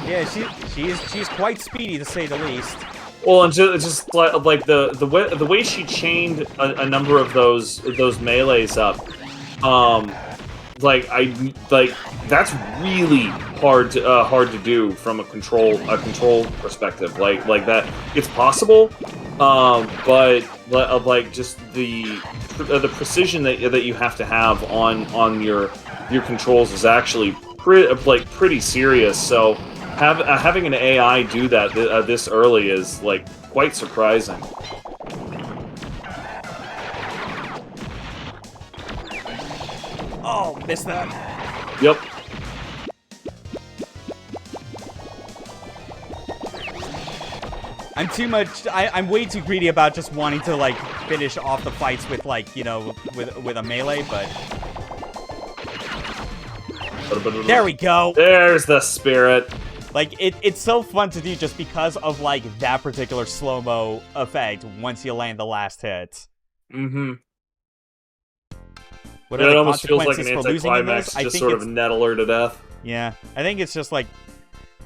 Yeah, she's quite speedy to say the least. Well, and just like the way she chained a number of those melees up, that's really hard to do from a control perspective. Like that, it's possible, but like just the precision that you have to have on your controls is actually pretty serious. So having an AI do that this early is like quite surprising. Oh, missed that. Yep. I'm too much. I'm way too greedy about just wanting to like finish off the fights with like with a melee. But there we go. There's the spirit. Like it's so fun to do just because of like that particular slow-mo effect once you land the last hit. Mm-hmm. What it are the almost feels like consequences an for losing in anticlimax, this? I just think sort of nettle her to death. Yeah, I think it's just like,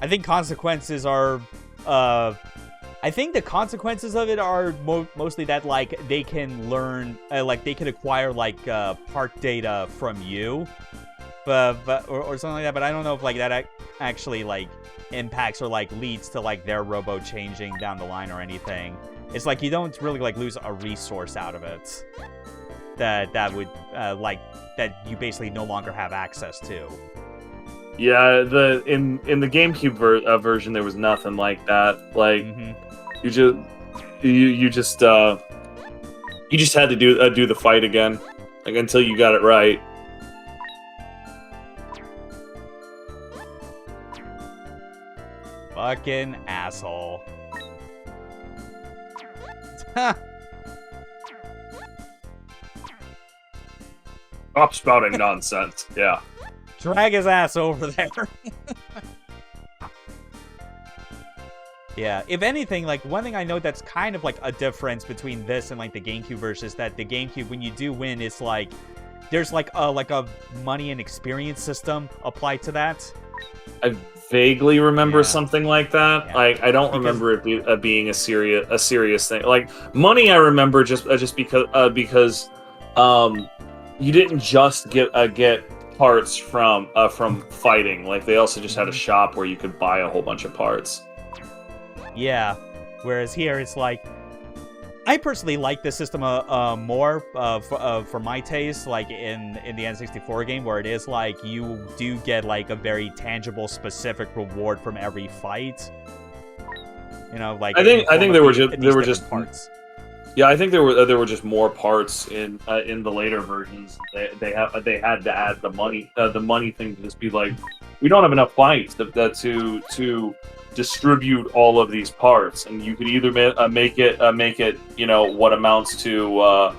I think consequences are, I think the consequences of it are mostly that like they can learn, like they can acquire like part data from you, or something like that. But I don't know if like that actually like impacts or like leads to like their robo changing down the line or anything. It's like you don't really like lose a resource out of it that would like that you basically no longer have access to. Yeah, in the GameCube version there was nothing like that. Like you just had to do the fight again, like until you got it right. Fucking asshole. Stop spouting nonsense. Yeah. Drag his ass over there. Yeah, if anything, like, one thing I know that's kind of, like, a difference between this and, like, the GameCube version is that the GameCube, when you do win, it's, like, there's, like a money and experience system applied to that. I vaguely remember something like that. Yeah. I don't remember it being a serious thing. Like, money I remember just because you didn't just get parts from fighting. Like, they also just had a shop where you could buy a whole bunch of parts. Yeah, whereas here it's like, I personally like the system more for my taste, like in the N64 game, where it is like you do get like a very tangible, specific reward from every fight. You know, like I think there were just parts. Yeah, I think there were just more parts in the later versions. They had to add the money thing to just be like, we don't have enough fights to distribute all of these parts, and you could either make it what amounts to a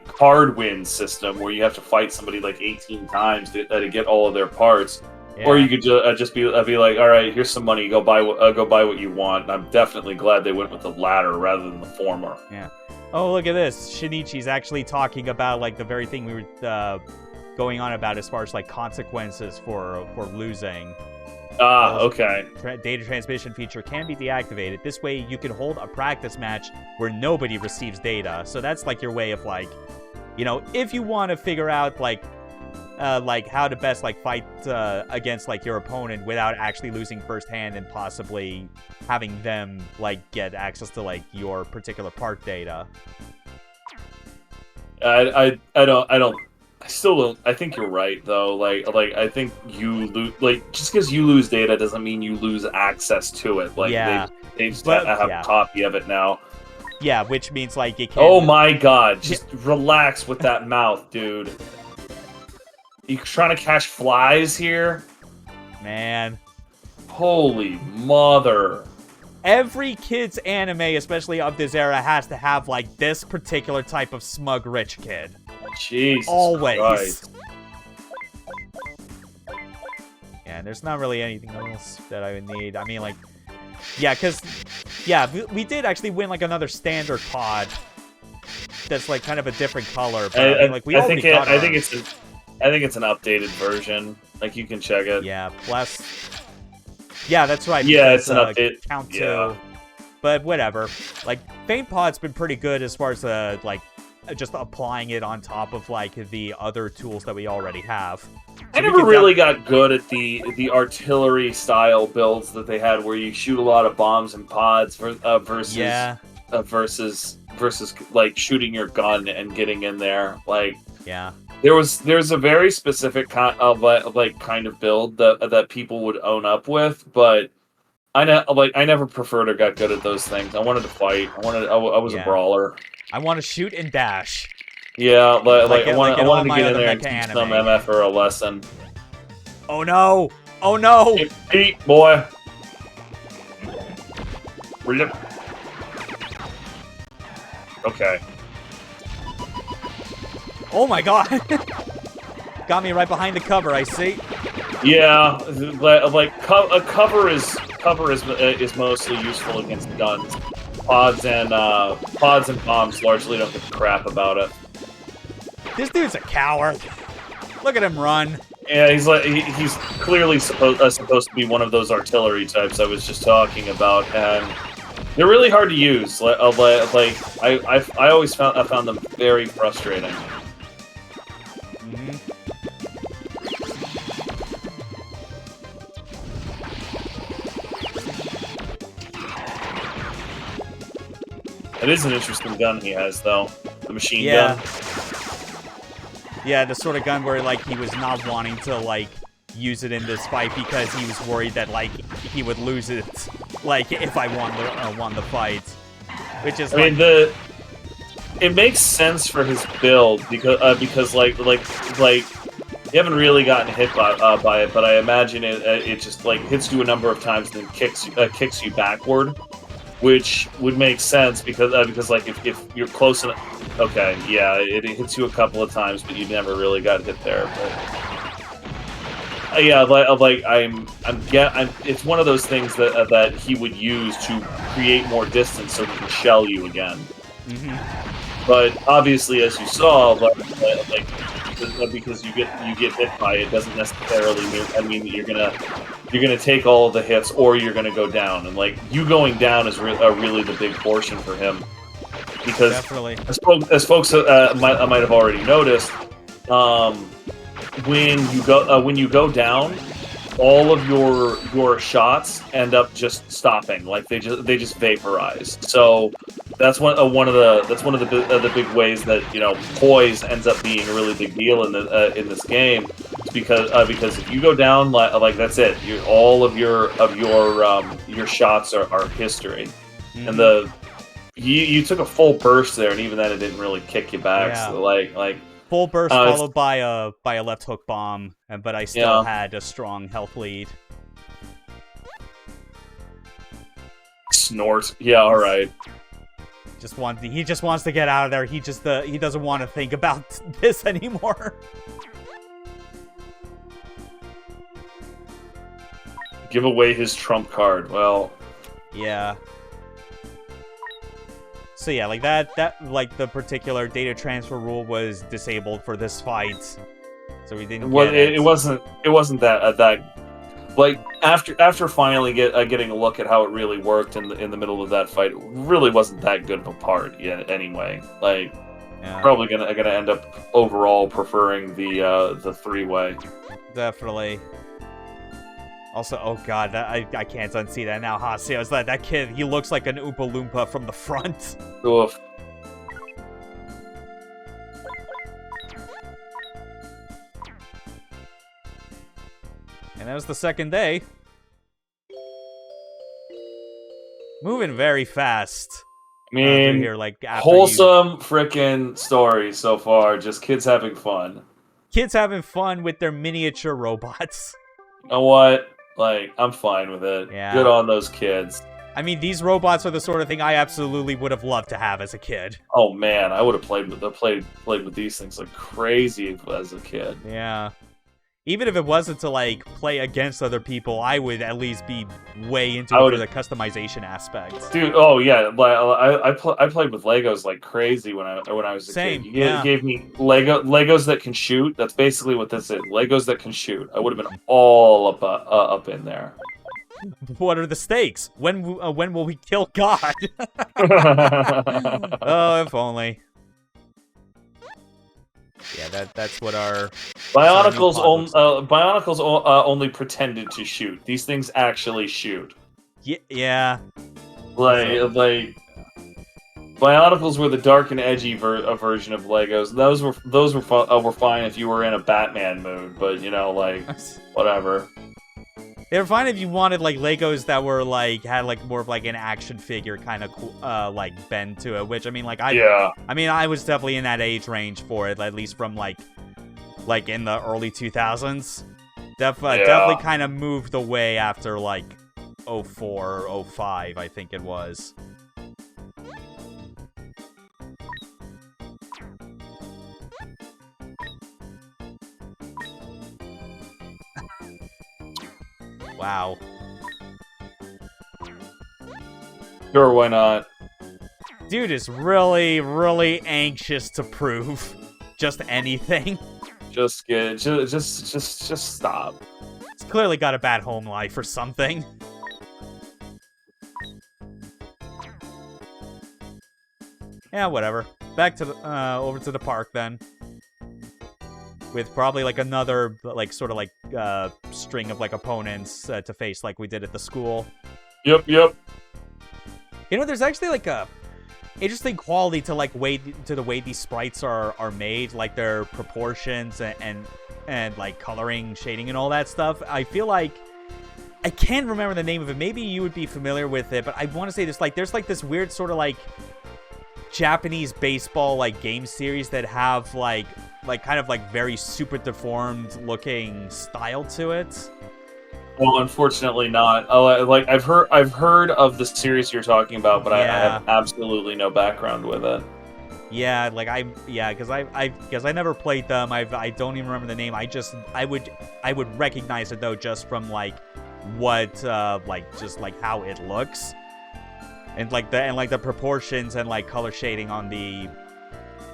card win system where you have to fight somebody like 18 times to get all of their parts. Yeah. Or you could just be like, all right, here's some money, go buy what you want. And I'm definitely glad they went with the latter rather than the former. Yeah. Oh, look at this. Shinichi's actually talking about like the very thing we were going on about as far as like consequences for losing. Okay. Data transmission feature can be deactivated. This way, you can hold a practice match where nobody receives data. So that's like your way of like, if you want to figure out like how to best like fight against like your opponent without actually losing firsthand and possibly having them like get access to like your particular part data. I still don't. I think you're right though. Like I think you lose. Like, just because you lose data doesn't mean you lose access to it. Like, yeah, they just have a copy of it now. Yeah, which means like it can. Oh my god! Just relax with that mouth, dude. You trying to catch flies here? Man. Holy mother. Every kid's anime, especially of this era, has to have, like, this particular type of smug rich kid. Jesus Always. Christ. Yeah, and there's not really anything else that I would need. I mean, like, yeah, because, yeah, we did actually win, like, another standard pod that's, like, kind of a different color. But, I mean, like, we already got I think it's an updated version. Like, you can check it. Yeah, plus... Yeah, that's right. Yeah, because, it's an update. Count 2. But whatever. Like, Faint Pod's been pretty good as far as, like, just applying it on top of, like, the other tools that we already have. So I never really got good at the artillery-style builds that they had where you shoot a lot of bombs and pods versus like, shooting your gun and getting in there. Like... Yeah. There's a very specific kind of build that people would own up with, but I never preferred or got good at those things. I wanted to fight. I was a brawler. I want to shoot and dash. Yeah, I wanted to get in there and teach some MF or a lesson. Oh no! Oh no! Eat, boy. Read it. Okay. Oh my god! Got me right behind the cover, I see. Yeah, like a cover is mostly useful against guns. Pods and bombs largely don't give a crap about it. This dude's a coward. Look at him run. Yeah, he's clearly supposed to be one of those artillery types I was just talking about, and they're really hard to use. I always found them very frustrating. Mm-hmm. It is an interesting gun he has, though. The machine Yeah. gun. Yeah, the sort of gun where, like, he was not wanting to, like, use it in this fight because he was worried that, like, he would lose it, like, if I won the fight. Which is, it makes sense for his build because like you haven't really gotten hit by it, but I imagine it just like hits you a number of times and then kicks you backward, which would make sense because like if you're close enough. Okay, yeah, it hits you a couple of times, but you never really got hit there. But yeah, it's one of those things that he would use to create more distance so he can shell you again. Mm-hmm. But obviously, as you saw, because you get hit by it doesn't necessarily mean that you're gonna take all of the hits or you're gonna go down. And like you going down is really the big portion for him. Because definitely, as folks might have already noticed, when you go down, all of your shots end up just stopping, like they just vaporize. So that's one of the big ways that poise ends up being a really big deal in this game. It's because if you go down like that's it, all of your shots are history. Mm-hmm. And you took a full burst there, and even then it didn't really kick you back. Yeah. So like full burst followed by a left hook bomb, but I still had a strong health lead. Snort. Yeah, all right. He just wants to get out of there. He doesn't want to think about this anymore. Give away his trump card. Well, yeah. So yeah, like that like the particular data transfer rule was disabled for this fight, so we didn't. It wasn't that like after finally getting a look at how it really worked in the middle of that fight, it really wasn't that good of a part yet. Anyway, like probably gonna end up overall preferring the three-way. Definitely. Also, oh god, I can't unsee that now. Haseo, that kid, he looks like an Oompa Loompa from the front. Oof. And that was the second day. Moving very fast. I mean, here, like, wholesome frickin' story so far. Just kids having fun. Kids having fun with their miniature robots. You know what? Like, I'm fine with it. Yeah. Good on those kids. I mean, these robots are the sort of thing I absolutely would have loved to have as a kid. Oh man, I would have played with these things like crazy as a kid. Yeah. Even if it wasn't to, like, play against other people, I would at least be way into it for the customization aspect. Dude, oh yeah, I played with Legos like crazy when I was a kid. You gave me Legos that can shoot. That's basically what this is. Legos that can shoot. I would have been all up in there. What are the stakes? When will we kill God? Oh, if only. Yeah, that's what our Bionicles only pretended to shoot. These things actually shoot. Yeah. Like Bionicles were the dark and edgy version of Legos. Those were fine if you were in a Batman mood, but like whatever. They were fine if you wanted like Legos that were like had like more of like an action figure kind of cool, like bend to it. Which I mean, like I was definitely in that age range for it, at least from like in the early 2000s. Definitely kind of moved away after, like, 04 or 05, I think it was. Wow. Sure, why not? Dude is really, really anxious to prove just anything. Just stop. He's clearly got a bad home life or something. Yeah, whatever. Back to the, over to the park then. With probably, like, another, like, sort of, like, string of, like, opponents to face like we did at the school. Yep. You know, there's actually, like, a interesting quality to, like, the way these sprites are made. Like, their proportions and like, coloring, shading, and all that stuff. I feel like... I can't remember the name of it. Maybe you would be familiar with it, but I want to say there's, like, this weird sort of, like, Japanese baseball, like, game series that have, like kind of, like, very super deformed looking style to it. Well, unfortunately not. Like, I've heard of the series you're talking about, but I have absolutely no background with it. Yeah, like, because I never played them. I don't even remember the name. I would recognize it though, just from, like, what like, just, like, how it looks. And the proportions and, like, color shading on the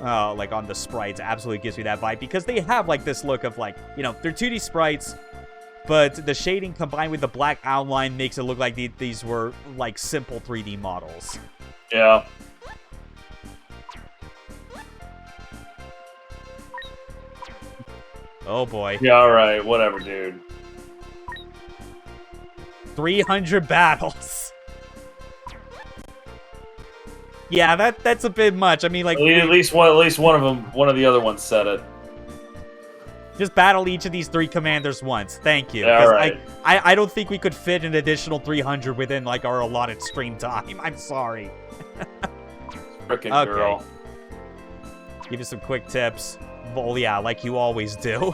like, on the sprites absolutely gives me that vibe, because they have, like, this look of, like, you know, they're 2D sprites, but the shading combined with the black outline makes it look like these were, like, simple 3D models. Yeah. Oh boy. Yeah, alright, whatever, dude. 300 battles. Yeah, that's a bit much. I mean, like, at least one of the other ones said it. Just battle each of these 3 commanders once. Thank you. Yeah, right. I don't think we could fit an additional 300 within, like, our allotted stream time. I'm sorry. Frickin' girl. Give you some quick tips. Well, yeah, like you always do.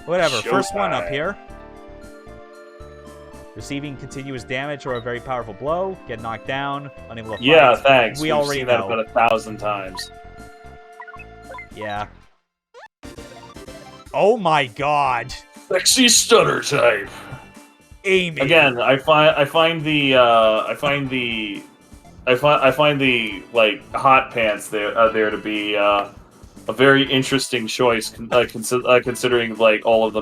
Whatever. First one up here. Receiving continuous damage or a very powerful blow. Get knocked down. Unable to fight. Yeah, thanks. We've already seen know. that about 1,000 times. Yeah. Oh my god. Sexy stutter type. Amy. Again, I find the like, hot pants there to be a very interesting choice, considering, like, all of the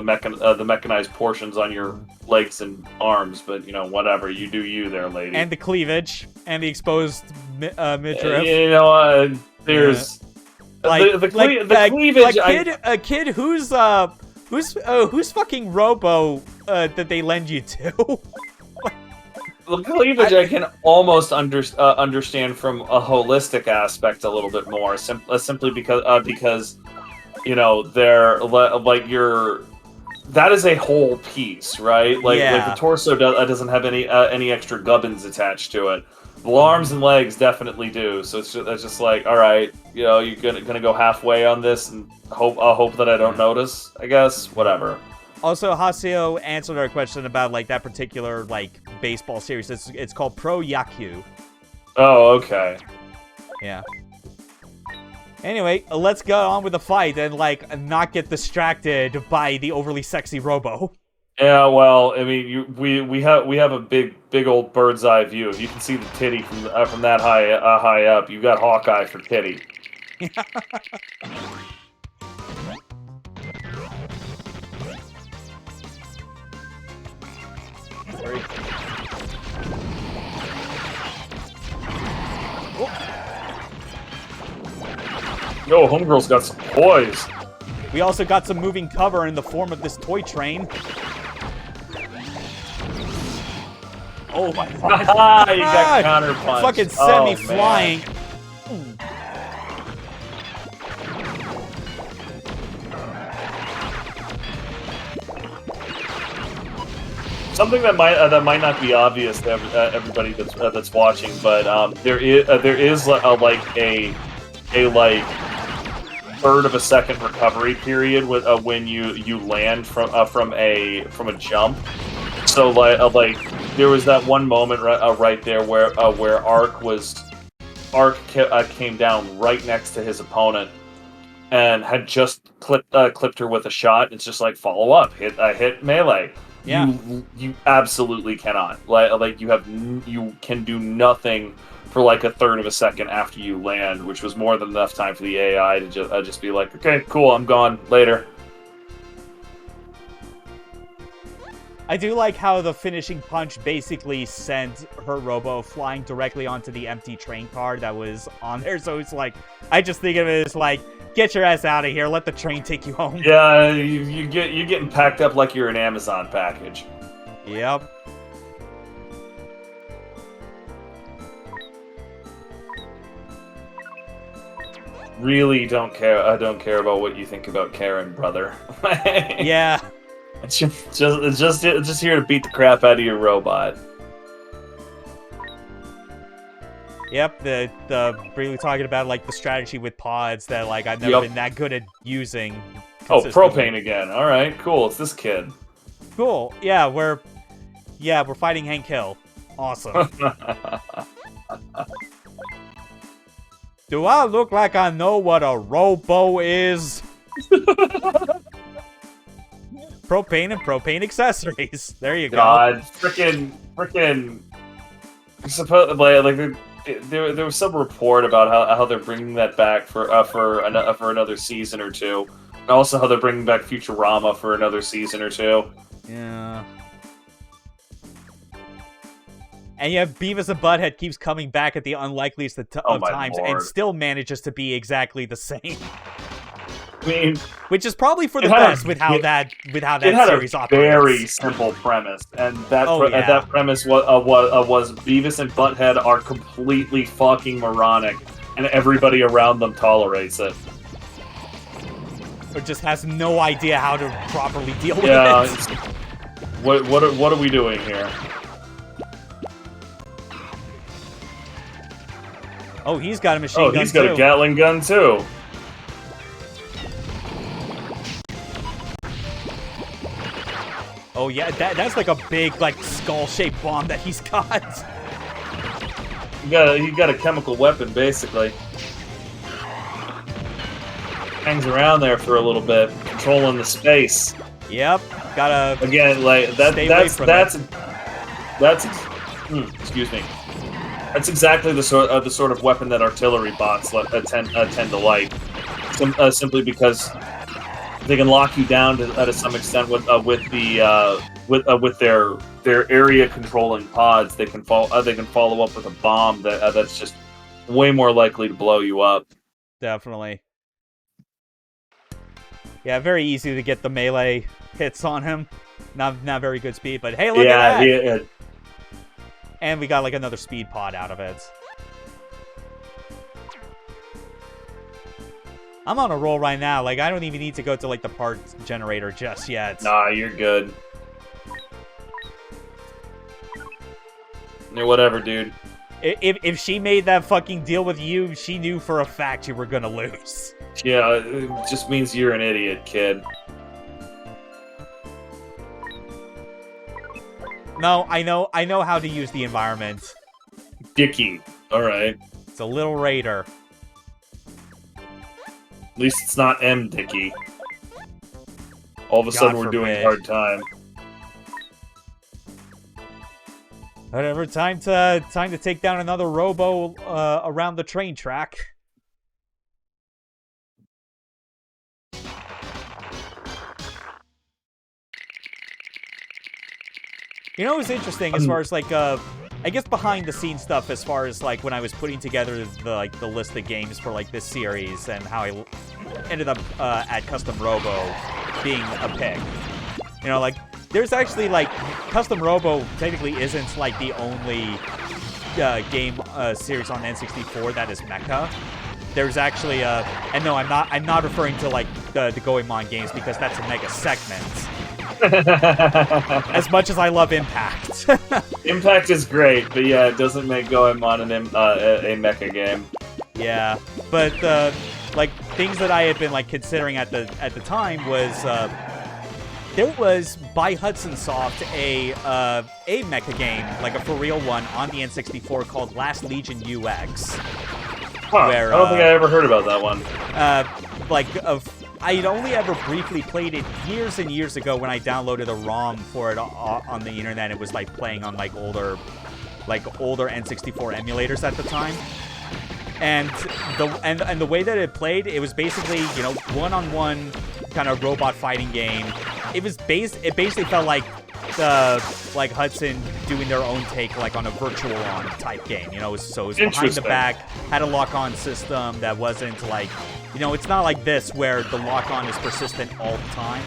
mechanized portions on your legs and arms. But, you know, whatever, you do you there, lady. And the cleavage and the exposed midriff. You know, there's the cleavage. A kid who's fucking Robo that they lend you to. The cleavage I can almost understand from a holistic aspect a little bit more, simply because you know, they're like, that is a whole piece, right? Like, like the torso doesn't have any extra gubbins attached to it. The arms and legs definitely do. So it's just like, all right, you know, you're gonna go halfway on this and hope that I don't notice. I guess, whatever. Also, Haseo answered our question about, like, that particular, like, baseball series. It's called Pro Yaku. Oh, okay. Yeah. Anyway, let's go on with the fight and, like, not get distracted by the overly sexy Robo. Yeah, well, I mean, we have a big old bird's eye view. If you can see the titty from that high up, you got Hawkeye for titty. Yo, homegirl's got some poise. We also got some moving cover in the form of this toy train. Oh my god. You got counterpunched. Fucking sent me flying. Something that might not be obvious to everybody that's watching, but there is like third of a second recovery period with when you land from a jump. So like there was that one moment right there where Ark came down right next to his opponent and had just clipped her with a shot. It's just like follow up, hit melee. Yeah. You absolutely cannot. Like you can do nothing for like a third of a second after you land, which was more than enough time for the AI to just be like, okay, cool, I'm gone later. I do like how the finishing punch basically sent her Robo flying directly onto the empty train car that was on there. So it's like, I just think of it as like, get your ass out of here, let the train take you home. Yeah, you're getting packed up like you're an Amazon package. Yep. Really don't care. I don't care about what you think about Karen, brother. Yeah. It's just here to beat the crap out of your robot. Yep, the briefly talking about like the strategy with pods that like I've never been that good at using. Oh, propane again. All right, cool. It's this kid. Cool. Yeah, we're fighting Hank Hill. Awesome. Do I look like I know what a robo is? Propane and propane accessories. There you go. God, frickin'. Suppose like there was some report about how they're bringing that back for another season or two. And also how they're bringing back Futurama for another season or two. Yeah. And yeah, Beavis and Butthead keeps coming back at the unlikeliest of times Lord. and still manages to be exactly the same. I mean, which is probably for the best with how that series operates. Very simple premise, and that that premise was Beavis and Butthead are completely fucking moronic, and everybody around them tolerates it. Or just has no idea how to properly deal with it. What are we doing here? Oh, he's got a machine gun too. Oh, he's got a Gatling gun too. Oh yeah, that's like a big like skull-shaped bomb that he's got. He got a chemical weapon basically. Hangs around there for a little bit, controlling the space. Yep, gotta again like that's excuse me. That's exactly the sort of weapon that artillery bots tend to like, simply because they can lock you down to some extent with their area controlling pods. They can follow up with a bomb that's just way more likely to blow you up. Definitely. Yeah, very easy to get the melee hits on him. Not very good speed, but hey, look at that! Yeah. And we got like another speed pod out of it. I'm on a roll right now. Like, I don't even need to go to like the parts generator just yet. Nah, you're good. Yeah, whatever, dude. If she made that fucking deal with you, she knew for a fact you were gonna lose. Yeah, it just means you're an idiot, kid. No, I know how to use the environment. Dicky. Alright. It's a little raider. At least it's not M. Dicky. All of a sudden we're doing hard time. Whatever, time to take down another robo around the train track. You know what's interesting as far as like I guess behind the scenes stuff as far as like when I was putting together the list of games for like this series and how I ended up at Custom Robo being a pick. You know, like there's actually like Custom Robo technically isn't like the only game series on N64 that is Mecha. There's actually and no, I'm not referring to like the Goemon games because that's a Mega segment. As much as I love Impact. Impact is great, but yeah, it doesn't make Goemon a Mecha game. Yeah, but like things that I had been like considering at the time was there was by Hudson Soft a mecha game, like a for real one on the N64 called Last Legion UX. Huh, where, I don't think I ever heard about that one. I'd only ever briefly played it years and years ago when I downloaded a ROM for it on the internet. It was like playing on like older N64 emulators at the time. And the way that it played, it was basically, you know, one-on-one kind of robot fighting game. It basically felt like Hudson doing their own take like on a virtual on type game, you know. So it was behind the back, had a lock-on system that wasn't like, you know, it's not like this where the lock-on is persistent all the time.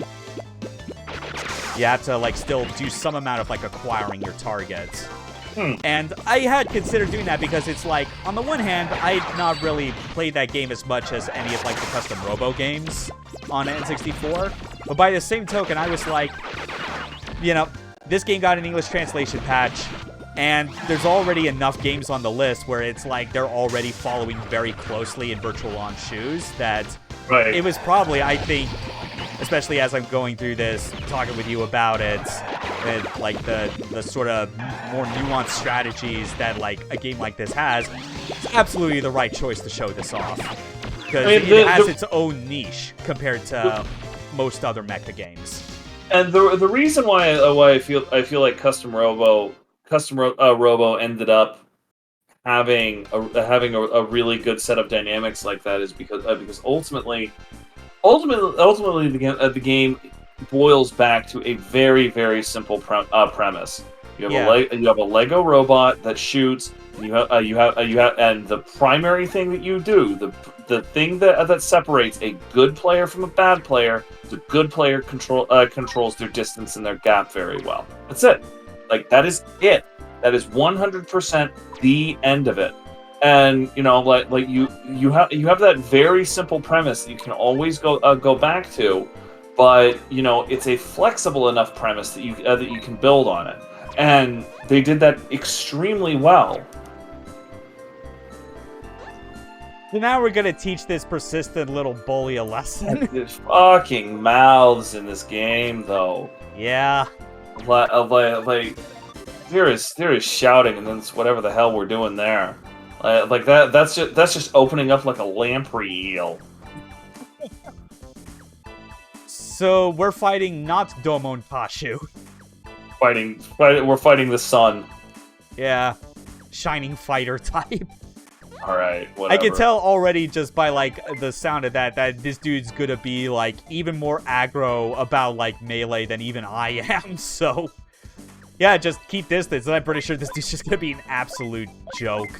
You have to like still do some amount of like acquiring your targets. And I had considered doing that because it's like, on the one hand, I'd not really played that game as much as any of like the Custom Robo games on N64. But by the same token, I was like, you know, this game got an English translation patch, and there's already enough games on the list where it's like they're already following very closely in Virtual On shoes that it was probably, I think, especially as I'm going through this, talking with you about it, and like the sort of more nuanced strategies that like a game like this has, it's absolutely the right choice to show this off. Because it has its own niche compared to most other mecha games. And the reason why I feel like Custom Robo ended up having a really good set of dynamics like that is because ultimately the game boils back to a very, very simple premise. You have a Lego robot that shoots. And and the primary thing that you do, the thing that separates a good player from a bad player, the good player controls their distance and their gap very well. That's it. Like, that is it. That is 100% the end of it. And you know, like you have that very simple premise that you can always go back to, but you know, it's a flexible enough premise that you can build on it, and they did that extremely well. So now we're gonna teach this persistent little bully a lesson. There's fucking mouths in this game, though. Yeah. Like there is shouting, and then it's whatever the hell we're doing there. Like that. That's just opening up like a lamprey eel. So we're fighting not Domon Pashu. We're fighting the sun. Yeah, shining fighter type. All right, whatever. I can tell already just by like the sound of that this dude's gonna be like even more aggro about like melee than even I am. So yeah, just keep distance, and I'm pretty sure this dude's just gonna be an absolute joke.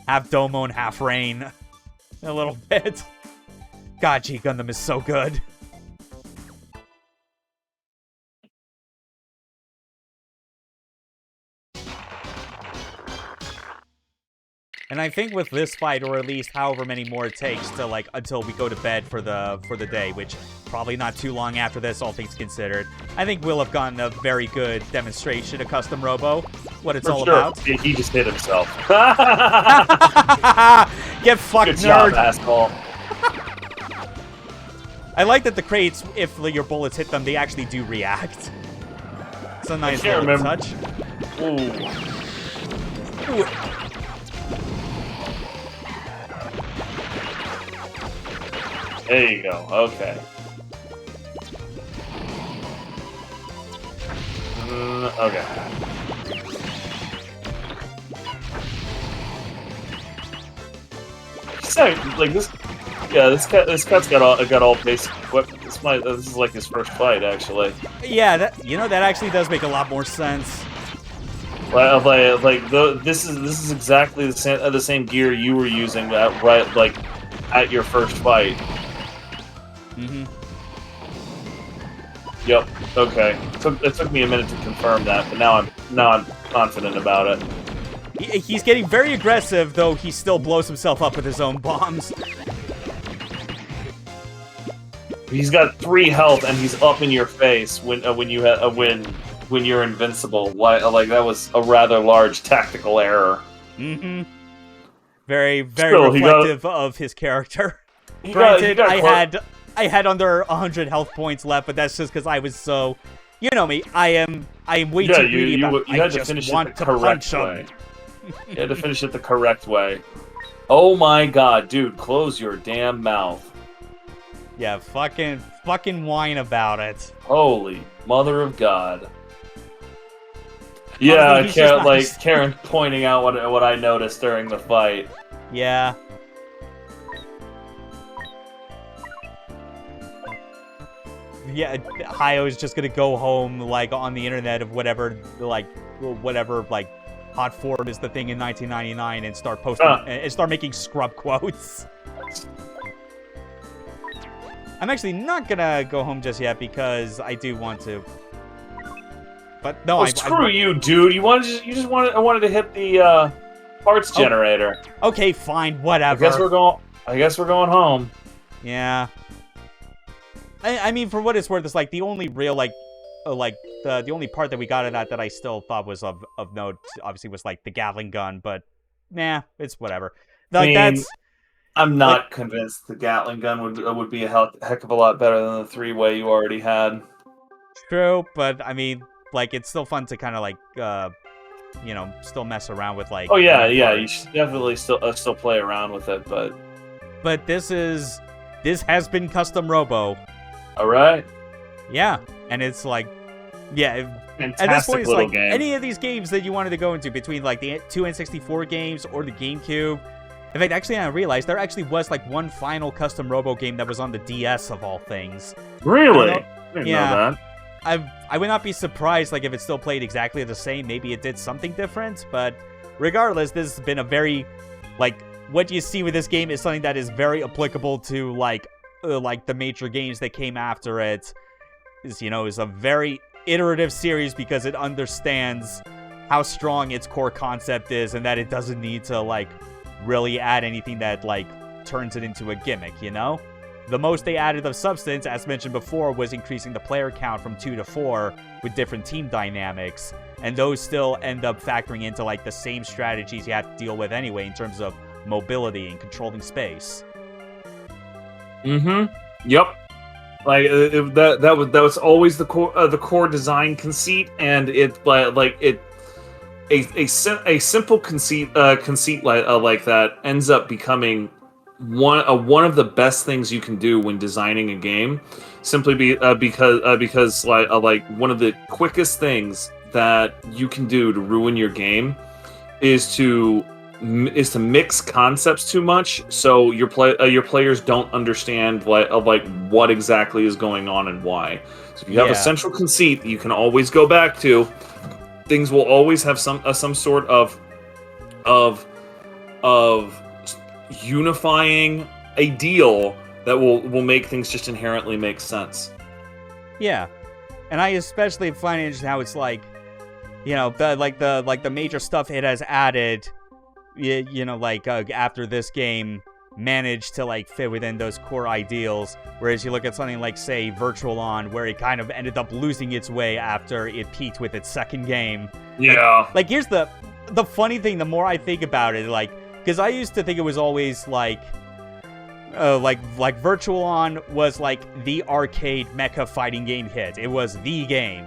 Half Domon, half Rain. A little bit. God, G Gundam is so good. And I think with this fight, or at least however many more it takes to like until we go to bed for the day, which probably not too long after this, all things considered, I think we'll have gotten a very good demonstration of Custom Robo, what it's all about. He just hit himself. Get fucked, Good nerd. job, asshole. I like that the crates, if your bullets hit them, they actually do react. It's a nice little touch. Ooh. There you go. Okay. Okay. So, like this, yeah, this cat's got all basic equipment. This is like his first fight, actually. Yeah, that actually does make a lot more sense. This is exactly the same gear you were using at your first fight. Mm-hmm. Yep. Okay. It took me a minute to confirm that, but now I'm confident about it. He's getting very aggressive, though he still blows himself up with his own bombs. He's got 3 health, and he's up in your face when you're invincible. Like that was a rather large tactical error. Mm-hmm. Very, very reflective of his character. Granted, I had under 100 health points left, but that's just because I was so, you know me. I am way too greedy. You had to finish it the correct way. You had to finish it the correct way. Oh my god, dude! Close your damn mouth. Yeah, fucking whine about it. Holy mother of God. Yeah, Karen pointing out what I noticed during the fight. Yeah. Yeah, Hayo's just gonna go home, like, on the internet of whatever hot form is the thing in 1999 and start posting and start making scrub quotes. I'm actually not gonna go home just yet because I do want to. But no, screw you, dude. I wanted to hit the parts generator. Okay, fine, whatever. I guess we're going home. Yeah. I mean, for what it's worth, it's like the only real the only part that we got in that I still thought was of note, obviously, was like the Gatling gun. But nah, it's whatever. I'm not convinced the Gatling gun would be a heck of a lot better than the 3-way you already had. True, but I mean, like, it's still fun to kind of like, still mess around with like. Oh yeah, you should definitely still play around with it, but. But this has been Custom Robo. All right. Yeah, and it's like, yeah. Fantastic at this point, it's little like game. any of these games that you wanted to go into between like the 2 N64 games or the GameCube. In fact, actually, I realized there actually was like one final Custom Robo game that was on the DS of all things. Really? I didn't know that. I would not be surprised like if it still played exactly the same. Maybe it did something different, but regardless, this has been a very like what you see with this game is something that is very applicable to like the major games that came after it. Is a very iterative series because it understands how strong its core concept is and that it doesn't need to like really add anything that like turns it into a gimmick, The most they added of substance, as mentioned before, was increasing the player count from 2 to 4 with different team dynamics, and those still end up factoring into like the same strategies you have to deal with anyway in terms of mobility and controlling space. Yep. Like that was always the core design conceit, and a simple conceit like that ends up becoming one of the best things you can do when designing a game, simply because like one of the quickest things that you can do to ruin your game is to mix concepts too much, so your players don't understand like what exactly is going on and why. So if you have a central conceit that you can always go back to, things will always have some sort of unifying ideal that will make things just inherently make sense. Yeah, and I especially find it interesting how it's like, the major stuff it has added. After this game managed to like fit within those core ideals, whereas you look at something like, say, Virtual On, where it kind of ended up losing its way after it peaked with its second game. Yeah. Like here's the funny thing, the more I think about it, like, because I used to think it was always like Virtual On was like the arcade mecha fighting game hit. It was the game.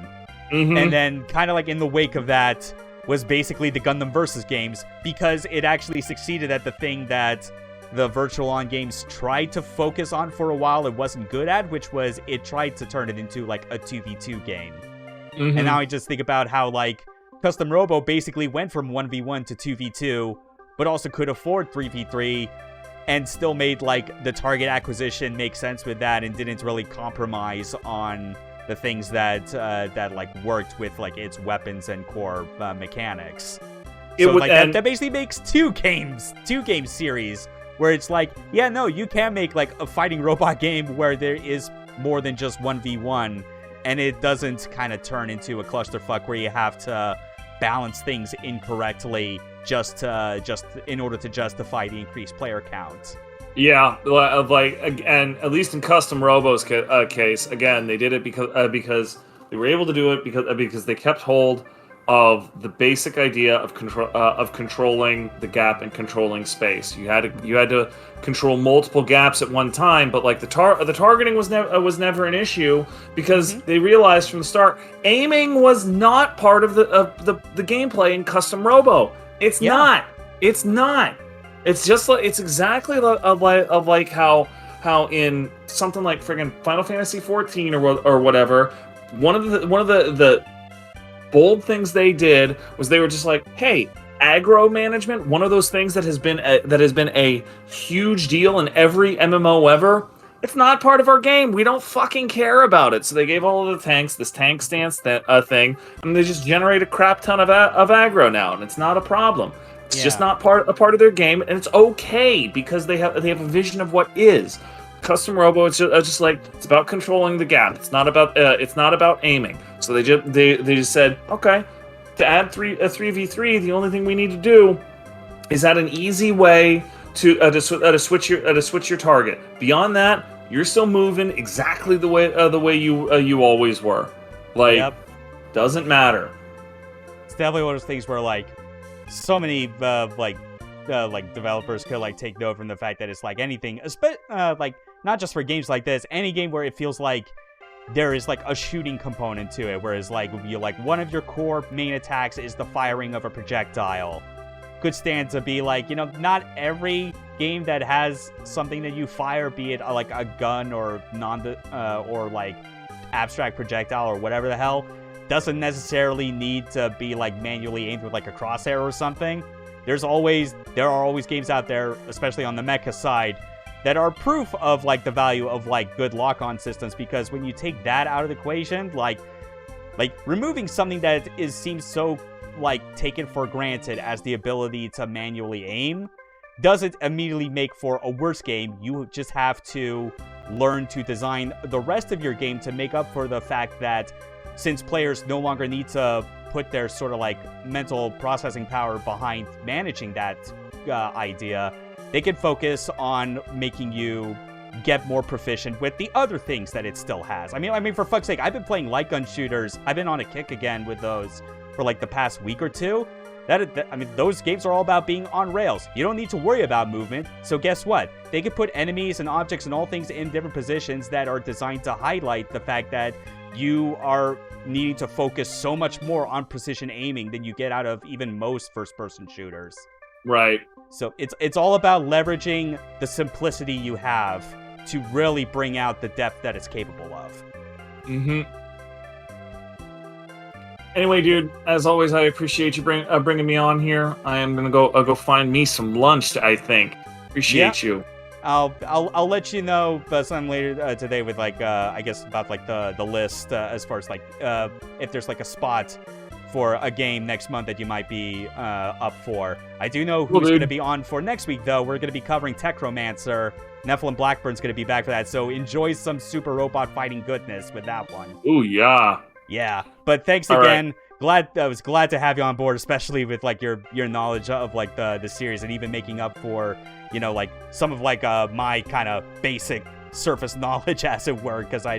And then kind of like in the wake of that was basically the Gundam Versus games, because it actually succeeded at the thing that the Virtual On games tried to focus on for a while it wasn't good at, which was it tried to turn it into like a 2v2 game. And now I just think about how like Custom Robo basically went from 1v1 to 2v2, but also could afford 3v3 and still made like the target acquisition make sense with that and didn't really compromise on the things that like worked with like its weapons and core mechanics. So that basically makes two game series where it's like, yeah, no, you can make like a fighting robot game where there is more than just 1v1, and it doesn't kind of turn into a clusterfuck where you have to balance things incorrectly just in order to justify the increased player count. Yeah, like, and at least in Custom Robo's case, again, they did it because they were able to do it because they kept hold of the basic idea of controlling the gap and controlling space. You had to control multiple gaps at one time, but like the targeting was never an issue because they realized from the start aiming was not part of the gameplay in Custom Robo. It's not. It's not. It's just like it's exactly like how in something like friggin' Final Fantasy 14 or whatever. One of the bold things they did was they were just like, hey, aggro management, one of those things that has been a huge deal in every MMO ever. It's not part of our game. We don't fucking care about it. So they gave all of the tanks this tank stance thing, and they just generate a crap ton of aggro now, and it's not a problem. It's just not a part of their game, and it's okay because they have a vision of what is. Custom Robo, it's just like it's about controlling the gap. It's not about aiming. So they just said, okay, to add a 3v3, the only thing we need to do is add an easy way to switch your target. Beyond that, you're still moving exactly the way you always were. Like, doesn't matter. It's definitely one of those things where like so many like developers could like take note from the fact that it's like anything, like not just for games like this, any game where it feels like there is like a shooting component to it, whereas like one of your core main attacks is the firing of a projectile. Could stand to be like, not every game that has something that you fire, be it like a gun or or like abstract projectile or whatever the hell, doesn't necessarily need to be like manually aimed with like a crosshair or something. There are always games out there, especially on the mecha side, that are proof of like the value of like good lock-on systems, because when you take that out of the equation, like removing something that seems so like taken for granted as the ability to manually aim doesn't immediately make for a worse game. You just have to learn to design the rest of your game to make up for the fact that since players no longer need to put their sort of like mental processing power behind managing that idea, they can focus on making you get more proficient with the other things that it still has. I mean, for fuck's sake, I've been playing light gun shooters. I've been on a kick again with those for like the past week or two. I mean, those games are all about being on rails. You don't need to worry about movement. So guess what? They could put enemies and objects and all things in different positions that are designed to highlight the fact that you are needing to focus so much more on precision aiming than you get out of even most first-person shooters. Right. So it's all about leveraging the simplicity you have to really bring out the depth that it's capable of. Anyway, dude, as always, I appreciate you bringing me on here. I am gonna go find me some lunch, I think. Appreciate you. I'll let you know sometime later today with like I guess about like the list as far as like if there's like a spot for a game next month that you might be up for. I do know who's going to be on for next week, though. We're going to be covering Techromancer. Nephilim Blackburn's going to be back for that, so enjoy some super robot fighting goodness with that one. Ooh, yeah. Yeah, but thanks again. I was glad to have you on board, especially with like your knowledge of like the series and even making up for, like some of like my kind of basic surface knowledge, as it were, because I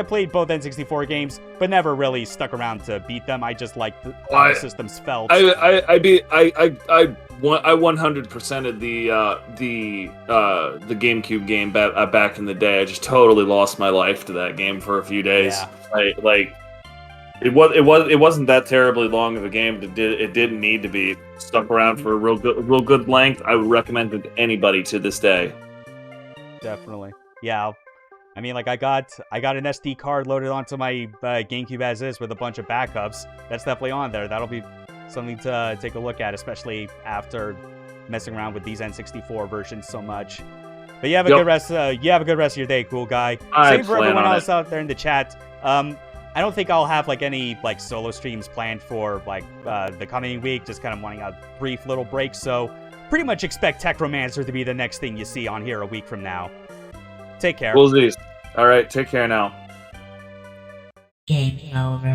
played both N64 games, but never really stuck around to beat them. I just liked how the systems felt. I 100%ed the GameCube game back in the day. I just totally lost my life to that game for a few days. Yeah. It wasn't that terribly long of a game, but it didn't need to be. Stuck around for a real good length. I would recommend it to anybody to this day. Definitely. Yeah. I mean, like I got an SD card loaded onto my GameCube as is with a bunch of backups. That's definitely on there. That'll be something to take a look at, especially after messing around with these N64 versions so much. But you have a good rest. You have a good rest of your day, cool guy. Same for everyone else out there in the chat. I don't think I'll have like any like solo streams planned for like the coming week. Just kind of wanting a brief little break. So pretty much expect Techromancer to be the next thing you see on here a week from now. Take care. All right, take care now. Game over.